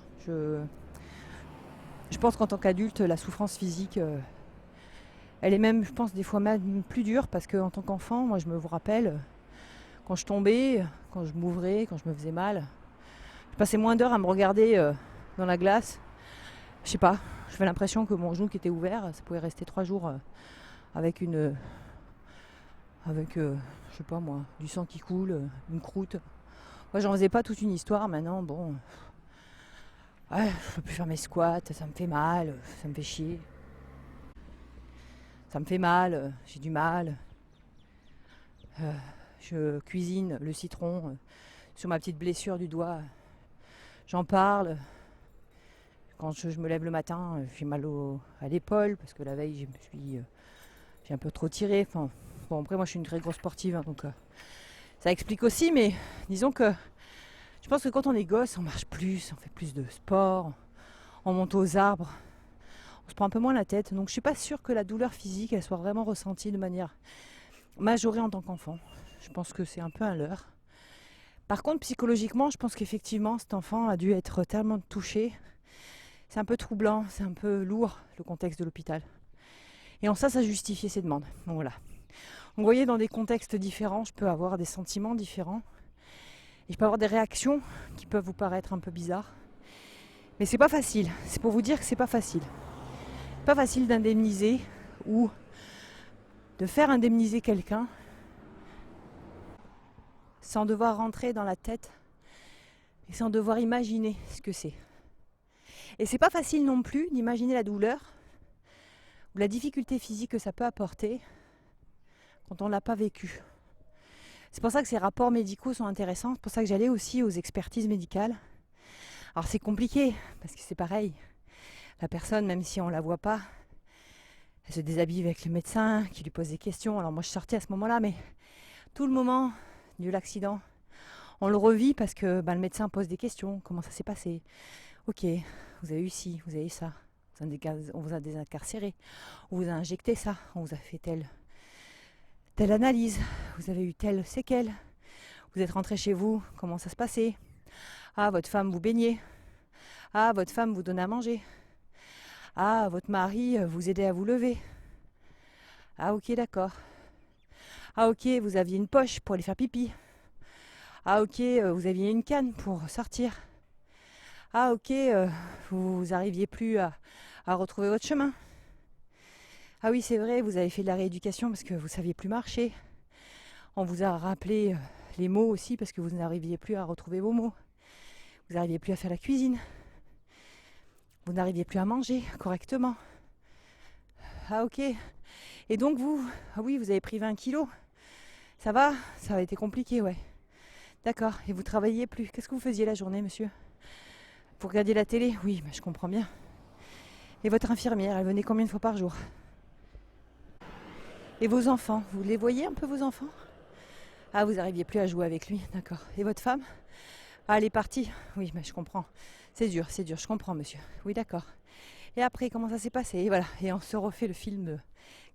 Je pense qu'en tant qu'adulte, la souffrance physique, elle est même, je pense, des fois même plus dure parce qu'en tant qu'enfant, moi je me rappelle, quand je tombais, quand je m'ouvrais, quand je me faisais mal, je passais moins d'heures à me regarder dans la glace. Je sais pas, j'avais l'impression que mon genou qui était ouvert, ça pouvait rester 3 jours avec je sais pas moi, du sang qui coule, une croûte. Moi j'en faisais pas toute une histoire, maintenant bon... Ouais, je peux plus faire mes squats, ça me fait mal, ça me fait chier. Ça me fait mal, j'ai du mal. Je cuisine le citron sur ma petite blessure du doigt. J'en parle. Quand je me lève le matin, j'ai mal à l'épaule parce que la veille j'ai un peu trop tiré. Enfin, bon, après moi je suis une très grosse sportive, hein, donc ça explique aussi. Mais disons que je pense que quand on est gosse, on marche plus, on fait plus de sport, on monte aux arbres, on se prend un peu moins la tête. Donc je suis pas sûre que la douleur physique elle soit vraiment ressentie de manière majorée en tant qu'enfant. Je pense que c'est un peu un leurre. Par contre, psychologiquement, je pense qu'effectivement, cet enfant a dû être tellement touché. C'est un peu troublant, c'est un peu lourd, le contexte de l'hôpital. Et en ça justifiait ses demandes. Donc voilà. Vous voyez, dans des contextes différents, je peux avoir des sentiments différents. Et je peux avoir des réactions qui peuvent vous paraître un peu bizarres. Mais c'est pas facile. C'est pour vous dire que c'est pas facile. Pas facile d'indemniser ou de faire indemniser quelqu'un sans devoir rentrer dans la tête et sans devoir imaginer ce que c'est. Et c'est pas facile non plus d'imaginer la douleur ou la difficulté physique que ça peut apporter quand on ne l'a pas vécu. C'est pour ça que ces rapports médicaux sont intéressants. C'est pour ça que j'allais aussi aux expertises médicales. Alors c'est compliqué, parce que c'est pareil. La personne, même si on ne la voit pas, elle se déshabille avec le médecin qui lui pose des questions. Alors moi je sortais à ce moment-là, mais tout le moment de l'accident, on le revit parce que le médecin pose des questions. Comment ça s'est passé? Ok, vous avez eu ci, vous avez eu ça. On vous a désincarcéré. On vous a injecté ça. On vous a fait telle analyse, vous avez eu telle séquelle, vous êtes rentré chez vous, comment ça se passait? Ah, votre femme vous baignait. Ah, votre femme vous donnait à manger. Ah, votre mari vous aidait à vous lever. Ah, ok, d'accord. Ah ok, vous aviez une poche pour aller faire pipi. Ah ok, vous aviez une canne pour sortir. Ah ok, vous arriviez plus à retrouver votre chemin. Ah oui, c'est vrai, vous avez fait de la rééducation parce que vous saviez plus marcher. On vous a rappelé les mots aussi parce que vous n'arriviez plus à retrouver vos mots. Vous n'arriviez plus à faire la cuisine. Vous n'arriviez plus à manger correctement. Ah ok. Et donc vous, ah oui, vous avez pris 20 kilos. Ça va? Ça a été compliqué, ouais. D'accord. Et vous travailliez plus. Qu'est-ce que vous faisiez la journée, monsieur? Vous regardiez la télé? Oui, mais je comprends bien. Et votre infirmière, elle venait combien de fois par jour? Et vos enfants, vous les voyez un peu vos enfants? Ah, vous n'arriviez plus à jouer avec lui, d'accord. Et votre femme? Ah, elle est partie? Oui, mais je comprends. C'est dur, je comprends, monsieur. Oui, d'accord. Et après, comment ça s'est passé? Et voilà, et on se refait le film de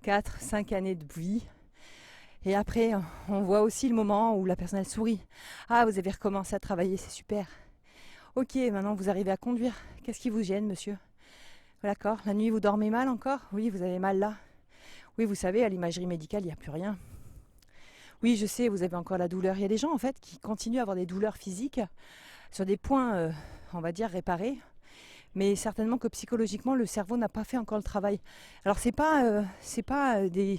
4, 5 années de vie. Et après, on voit aussi le moment où la personne elle sourit. Ah, vous avez recommencé à travailler, c'est super. Ok, maintenant vous arrivez à conduire. Qu'est-ce qui vous gêne, monsieur? D'accord. La nuit, vous dormez mal encore? Oui, vous avez mal là. Oui, vous savez, à l'imagerie médicale, il n'y a plus rien. Oui, je sais, vous avez encore la douleur. Il y a des gens, en fait, qui continuent à avoir des douleurs physiques sur des points, on va dire, réparés. Mais certainement que psychologiquement, le cerveau n'a pas fait encore le travail. Alors, c'est pas des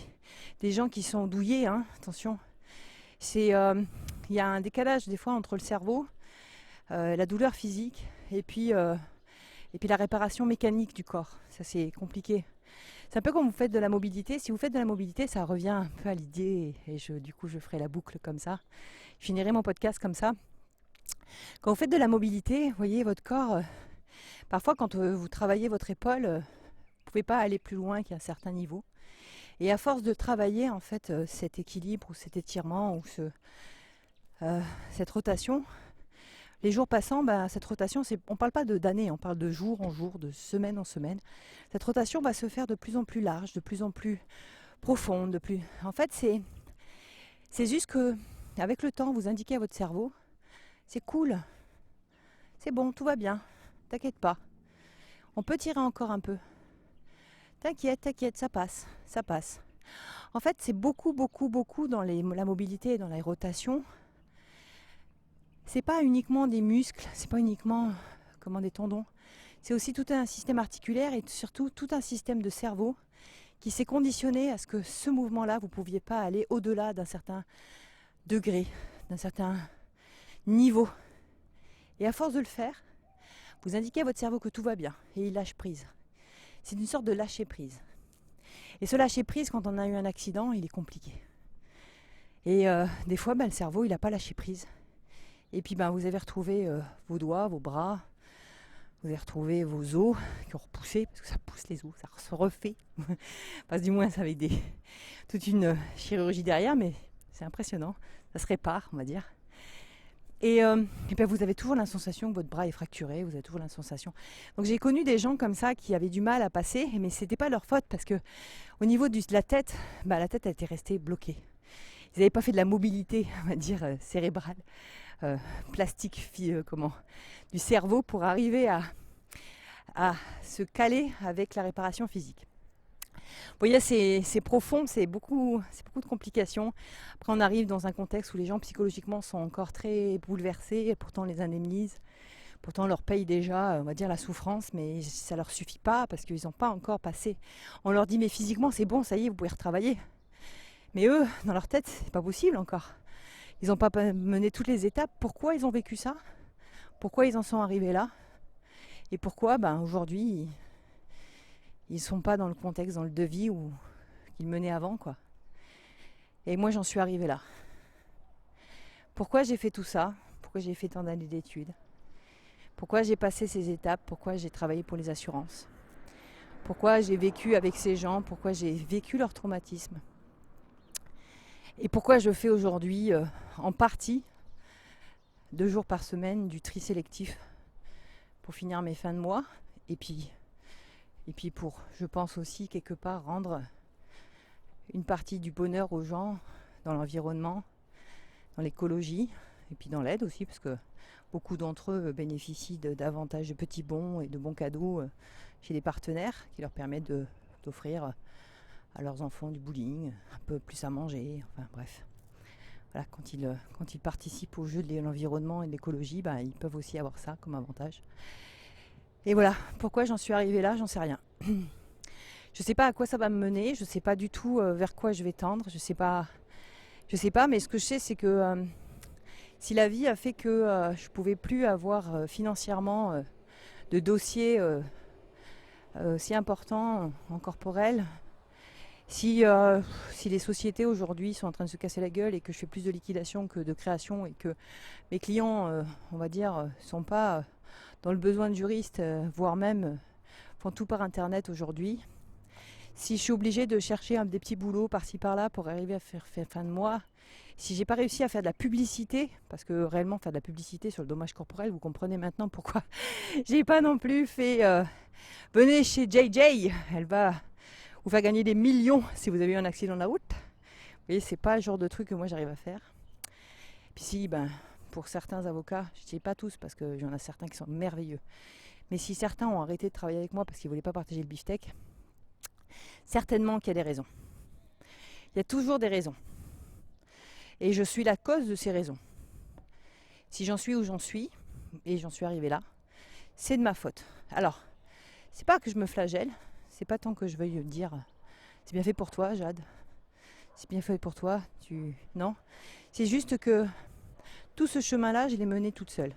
gens qui sont douillés, hein, attention. Il y a un décalage, des fois, entre le cerveau, la douleur physique, et puis la réparation mécanique du corps. Ça, c'est compliqué. C'est un peu comme vous faites de la mobilité. Si vous faites de la mobilité, ça revient un peu à l'idée et du coup, je ferai la boucle comme ça. Je finirai mon podcast comme ça. Quand vous faites de la mobilité, vous voyez, votre corps, parfois quand vous travaillez votre épaule, vous ne pouvez pas aller plus loin qu'à un certain niveau. Et à force de travailler, en fait, cet équilibre ou cet étirement ou cette rotation, les jours passant, cette rotation, on ne parle pas d'années, on parle de jour en jour, de semaine en semaine. Cette rotation va se faire de plus en plus large, de plus en plus profonde. En fait, c'est juste que, avec le temps, vous indiquez à votre cerveau, c'est cool, c'est bon, tout va bien, t'inquiète pas. On peut tirer encore un peu. T'inquiète, ça passe, ça passe. En fait, c'est beaucoup dans la mobilité et dans la rotation. C'est pas uniquement des muscles, c'est pas uniquement des tendons. C'est aussi tout un système articulaire et surtout tout un système de cerveau qui s'est conditionné à ce que ce mouvement-là, vous ne pouviez pas aller au-delà d'un certain degré, d'un certain niveau. Et à force de le faire, vous indiquez à votre cerveau que tout va bien et il lâche prise. C'est une sorte de lâcher prise. Et ce lâcher prise, quand on a eu un accident, il est compliqué. Et des fois, le cerveau, il n'a pas lâché prise. Et puis vous avez retrouvé vos doigts, vos bras, vous avez retrouvé vos os qui ont repoussé, parce que ça pousse les os, ça se refait. Enfin, du moins, ça avait toute une chirurgie derrière, mais c'est impressionnant. Ça se répare, on va dire. Et vous avez toujours la sensation que votre bras est fracturé, vous avez toujours la sensation. Donc j'ai connu des gens comme ça qui avaient du mal à passer, mais c'était pas leur faute parce que au niveau de la tête, la tête était restée bloquée. Ils n'avaient pas fait de la mobilité, on va dire, cérébrale, plastique, du cerveau pour arriver à se caler avec la réparation physique. Vous voyez, c'est profond, c'est beaucoup de complications. Après, on arrive dans un contexte où les gens psychologiquement sont encore très bouleversés, et pourtant on les indemnise, pourtant on leur paye déjà, on va dire, la souffrance, mais ça leur suffit pas parce qu'ils n'ont pas encore passé. On leur dit mais physiquement c'est bon, ça y est, vous pouvez retravailler. Mais eux, dans leur tête, c'est pas possible encore. Ils n'ont pas mené toutes les étapes. Pourquoi ils ont vécu ça? Pourquoi ils en sont arrivés là? Et pourquoi aujourd'hui ils sont pas dans le contexte, dans le devis qu'ils menaient avant, quoi. Et moi j'en suis arrivée là. Pourquoi j'ai fait tout ça? Pourquoi j'ai fait tant d'années d'études? Pourquoi j'ai passé ces étapes? Pourquoi j'ai travaillé pour les assurances? Pourquoi j'ai vécu avec ces gens? Pourquoi j'ai vécu leur traumatisme? Et pourquoi je fais aujourd'hui en partie 2 jours par semaine du tri sélectif pour finir mes fins de mois et puis pour, je pense aussi quelque part, rendre une partie du bonheur aux gens dans l'environnement, dans l'écologie et puis dans l'aide aussi parce que beaucoup d'entre eux bénéficient davantage de petits bons et de bons cadeaux chez des partenaires qui leur permettent d'offrir à leurs enfants du bowling, un peu plus à manger, enfin bref. Voilà, quand ils participent au jeu de l'environnement et de l'écologie, ils peuvent aussi avoir ça comme avantage. Et voilà, pourquoi j'en suis arrivée là, j'en sais rien. Je ne sais pas à quoi ça va me mener, je ne sais pas du tout vers quoi je vais tendre, je sais pas, mais ce que je sais, c'est que si la vie a fait que je ne pouvais plus avoir financièrement de dossiers si importants en corporel, si les sociétés aujourd'hui sont en train de se casser la gueule et que je fais plus de liquidation que de création et que mes clients, on va dire, sont pas dans le besoin de juristes, voire même font tout par internet aujourd'hui. Si je suis obligée de chercher des petits boulots par-ci par-là pour arriver à faire fin de mois, si j'ai pas réussi à faire de la publicité, parce que réellement faire de la publicité sur le dommage corporel, vous comprenez maintenant pourquoi j'ai pas non plus fait venez chez JJ, elle va vous faire gagner des millions si vous avez eu un accident de la route. Vous voyez, c'est pas le genre de truc que moi j'arrive à faire. Puis si, pour certains avocats, je ne dis pas tous parce qu'il y en a certains qui sont merveilleux, mais si certains ont arrêté de travailler avec moi parce qu'ils ne voulaient pas partager le beefsteak, certainement qu'il y a des raisons. Il y a toujours des raisons. Et je suis la cause de ces raisons. Si j'en suis où j'en suis, et j'en suis arrivée là, c'est de ma faute. Alors, c'est pas que je me flagelle, c'est pas tant que je veuille dire c'est bien fait pour toi, Jade, c'est bien fait pour toi, non. C'est juste que tout ce chemin-là, je l'ai mené toute seule.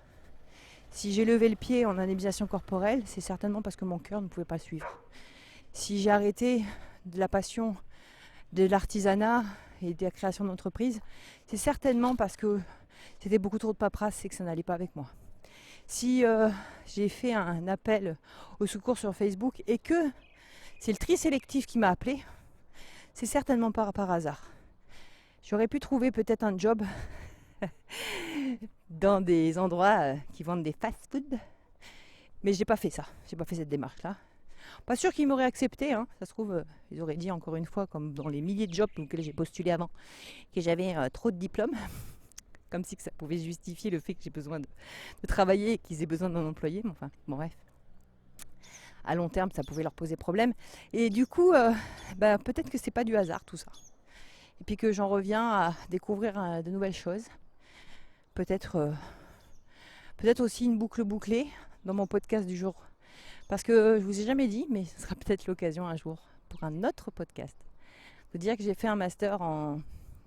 Si j'ai levé le pied en indemnisation corporelle, c'est certainement parce que mon cœur ne pouvait pas suivre. Si j'ai arrêté de la passion de l'artisanat et de la création d'entreprise, c'est certainement parce que c'était beaucoup trop de paperasse et que ça n'allait pas avec moi. Si j'ai fait un appel au secours sur Facebook et que c'est le tri sélectif qui m'a appelé, c'est certainement pas par hasard. J'aurais pu trouver peut-être un job dans des endroits qui vendent des fast-food, mais j'ai pas fait ça, j'ai pas fait cette démarche-là. Pas sûr qu'ils m'auraient accepté, hein. Ça se trouve, ils auraient dit encore une fois, comme dans les milliers de jobs auxquels j'ai postulé avant, que j'avais trop de diplômes, comme si que ça pouvait justifier le fait que j'ai besoin de travailler et qu'ils aient besoin d'un employé, mais enfin, bon bref. À long terme, ça pouvait leur poser problème. Et du coup, peut-être que c'est pas du hasard tout ça. Et puis que j'en reviens à découvrir de nouvelles choses. Peut-être aussi une boucle bouclée dans mon podcast du jour. Parce que je vous ai jamais dit, mais ce sera peut-être l'occasion un jour pour un autre podcast, de dire que j'ai fait un master en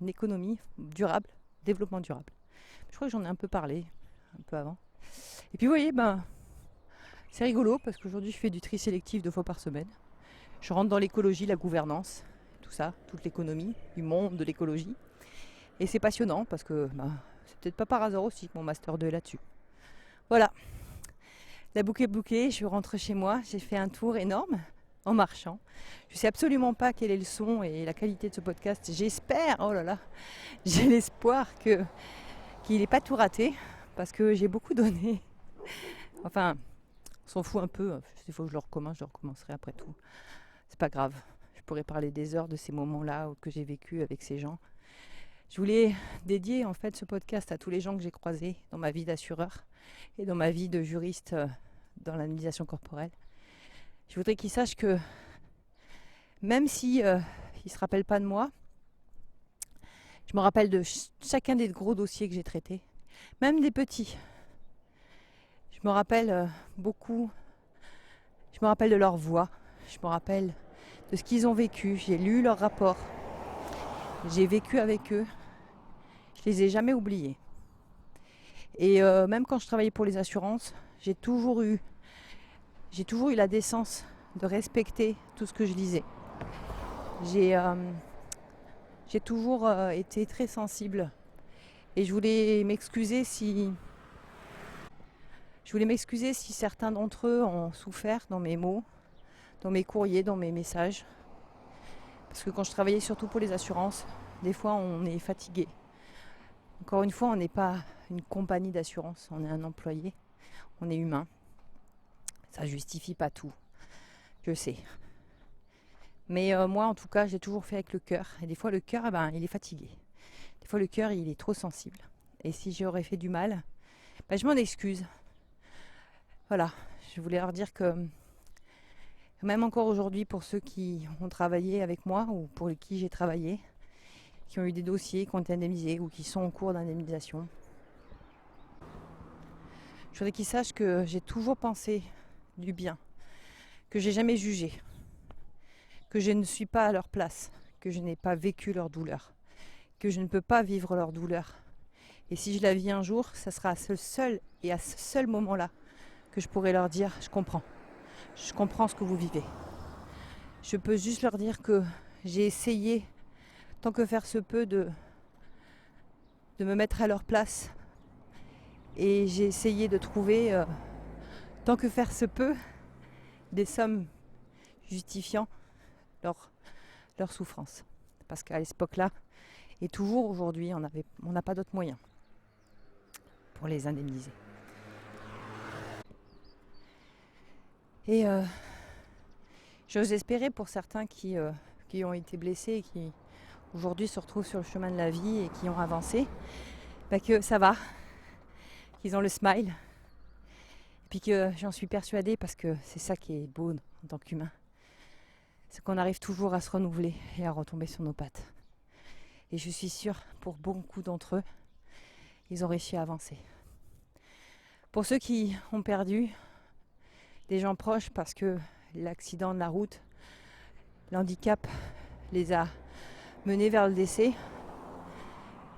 économie durable, développement durable. Je crois que j'en ai un peu parlé, un peu avant. Et puis vous voyez, c'est rigolo parce qu'aujourd'hui je fais du tri sélectif 2 fois par semaine. Je rentre dans l'écologie, la gouvernance, tout ça, toute l'économie, du monde de l'écologie. Et c'est passionnant parce que c'est peut-être pas par hasard aussi que mon master 2 est là-dessus. Voilà. La boucle est bouclée, je rentre chez moi, j'ai fait un tour énorme en marchant. Je ne sais absolument pas quel est le son et la qualité de ce podcast. J'espère, oh là là, j'ai l'espoir qu'il n'ait pas tout raté parce que j'ai beaucoup donné. Enfin, on s'en fout un peu. Des fois que je le recommencerai après tout. C'est pas grave. Je pourrais parler des heures de ces moments-là que j'ai vécu avec ces gens. Je voulais dédier en fait ce podcast à tous les gens que j'ai croisés dans ma vie d'assureur et dans ma vie de juriste dans l'indemnisation corporelle. Je voudrais qu'ils sachent que même si ils ne se rappellent pas de moi, je me rappelle de chacun des gros dossiers que j'ai traités, même des petits. Je me rappelle beaucoup, je me rappelle de leur voix, je me rappelle de ce qu'ils ont vécu, j'ai lu leurs rapports, j'ai vécu avec eux, je les ai jamais oubliés. Et même quand je travaillais pour les assurances, j'ai toujours eu la décence de respecter tout ce que je lisais. J'ai toujours été très sensible et je voulais m'excuser si certains d'entre eux ont souffert dans mes mots, dans mes courriers, dans mes messages. Parce que quand je travaillais surtout pour les assurances, des fois on est fatigué. Encore une fois, on n'est pas une compagnie d'assurance, on est un employé, on est humain. Ça justifie pas tout, je sais. Mais moi, en tout cas, j'ai toujours fait avec le cœur. Et des fois, le cœur, il est fatigué. Des fois, le cœur, il est trop sensible. Et si j'aurais fait du mal, je m'en excuse. Voilà, je voulais leur dire que Même encore aujourd'hui, pour ceux qui ont travaillé avec moi ou pour qui j'ai travaillé, qui ont eu des dossiers, qui ont été indemnisés ou qui sont en cours d'indemnisation. Je voudrais qu'ils sachent que j'ai toujours pensé du bien, que j'ai jamais jugé, que je ne suis pas à leur place, que je n'ai pas vécu leur douleur, que je ne peux pas vivre leur douleur. Et si je la vis un jour, ça sera à ce seul moment-là que je pourrai leur dire « je comprends ce que vous vivez ». Je peux juste leur dire que j'ai essayé, tant que faire se peut, de me mettre à leur place. Et j'ai essayé de trouver, tant que faire se peut, des sommes justifiant leur souffrance. Parce qu'à cette époque-là, et toujours aujourd'hui, on n'a pas d'autres moyens pour les indemniser. Et j'ose espérer pour certains qui ont été blessés et qui aujourd'hui se retrouvent sur le chemin de la vie et qui ont avancé, que ça va, qu'ils ont le smile. Et puis que j'en suis persuadée, parce que c'est ça qui est beau en tant qu'humain, c'est qu'on arrive toujours à se renouveler et à retomber sur nos pattes. Et je suis sûre, pour beaucoup d'entre eux, ils ont réussi à avancer. Pour ceux qui ont perdu des gens proches parce que l'accident de la route, l'handicap les a menés vers le décès,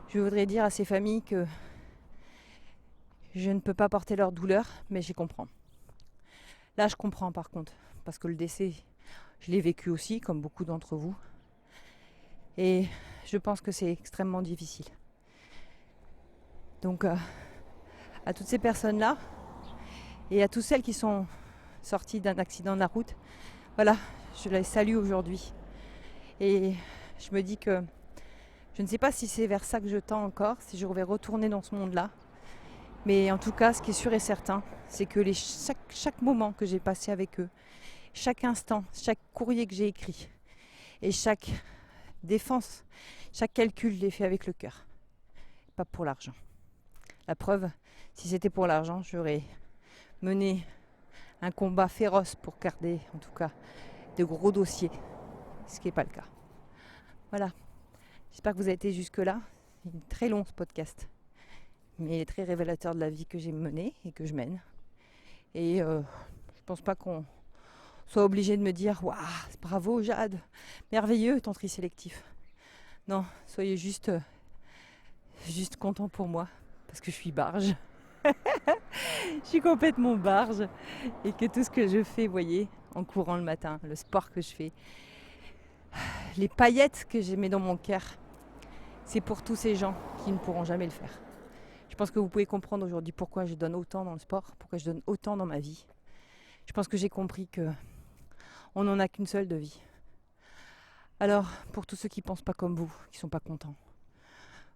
je voudrais dire à ces familles que je ne peux pas porter leur douleur, mais j'y comprends. Là, je comprends par contre, parce que le décès, je l'ai vécu aussi, comme beaucoup d'entre vous. Et je pense que c'est extrêmement difficile. Donc, à toutes ces personnes-là, et à toutes celles qui sont sorties d'un accident de la route, voilà, je les salue aujourd'hui. Et je me dis que je ne sais pas si c'est vers ça que je tends encore, si je vais retourner dans ce monde-là. Mais en tout cas, ce qui est sûr et certain, c'est que chaque moment que j'ai passé avec eux, chaque instant, chaque courrier que j'ai écrit, et chaque défense, chaque calcul, je l'ai fait avec le cœur, pas pour l'argent. La preuve, si c'était pour l'argent, j'aurais mené un combat féroce pour garder, en tout cas, de gros dossiers, ce qui n'est pas le cas. Voilà, j'espère que vous avez été jusque-là. C'est très long ce podcast, mais il est très révélateur de la vie que j'ai menée et que je mène. Et je pense pas qu'on soit obligé de me dire « Waouh, bravo Jade, merveilleux ton tri sélectif ». Non, soyez juste content pour moi, parce que je suis barge. Je suis complètement barge et que tout ce que je fais, voyez, en courant le matin, le sport que je fais, les paillettes que j'ai mis dans mon cœur, c'est pour tous ces gens qui ne pourront jamais le faire. Je pense que vous pouvez comprendre aujourd'hui pourquoi je donne autant dans le sport, pourquoi je donne autant dans ma vie. Je pense que j'ai compris que on n'en a qu'une seule de vie. Alors, pour tous ceux qui ne pensent pas comme vous, qui ne sont pas contents,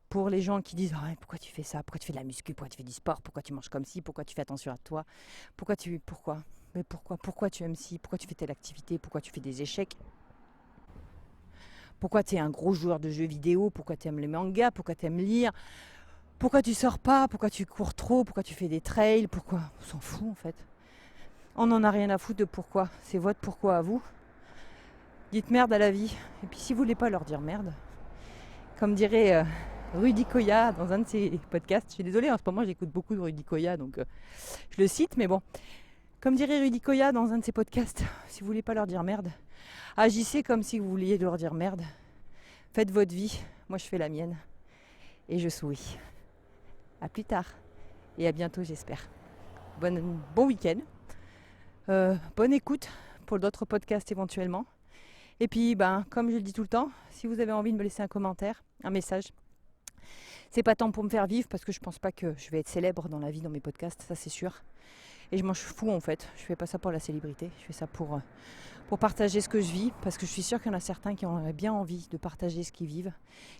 pour les gens qui disent oh, pourquoi tu fais ça, pourquoi tu fais de la muscu, pourquoi tu fais du sport, pourquoi tu manges comme ci, pourquoi tu fais attention à toi, pourquoi tu aimes ci, pourquoi tu fais telle activité, pourquoi tu fais des échecs, pourquoi tu es un gros joueur de jeux vidéo, pourquoi tu aimes les mangas, pourquoi tu aimes lire, pourquoi tu sors pas, pourquoi tu cours trop, pourquoi tu fais des trails, pourquoi, on s'en fout en fait. On n'en a rien à foutre de pourquoi, c'est votre pourquoi à vous. Dites merde à la vie, et puis si vous voulez pas leur dire merde, comme dirait Rudy Koya dans un de ses podcasts, je suis désolée, en ce moment j'écoute beaucoup de Rudy Koya, donc je le cite, mais bon, comme dirait Rudy Koya dans un de ses podcasts, si vous voulez pas leur dire merde, agissez comme si vous vouliez leur dire merde, faites votre vie, moi je fais la mienne, et je souris. À plus tard, et à bientôt j'espère. Bon week-end, bonne écoute pour d'autres podcasts éventuellement. Et puis, comme je le dis tout le temps, si vous avez envie de me laisser un commentaire, un message, c'est pas tant pour me faire vivre, parce que je pense pas que je vais être célèbre dans la vie, dans mes podcasts, ça c'est sûr. Et je m'en fous en fait, je fais pas ça pour la célébrité, je fais ça pour partager ce que je vis, parce que je suis sûre qu'il y en a certains qui auraient bien envie de partager ce qu'ils vivent,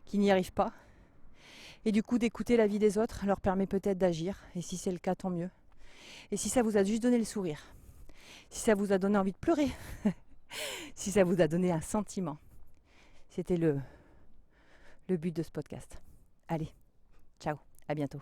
qui n'y arrivent pas. Et du coup, d'écouter la vie des autres leur permet peut-être d'agir, et si c'est le cas, tant mieux. Et si ça vous a juste donné le sourire, si ça vous a donné envie de pleurer, si ça vous a donné un sentiment, c'était le but de ce podcast. Allez, ciao, à bientôt.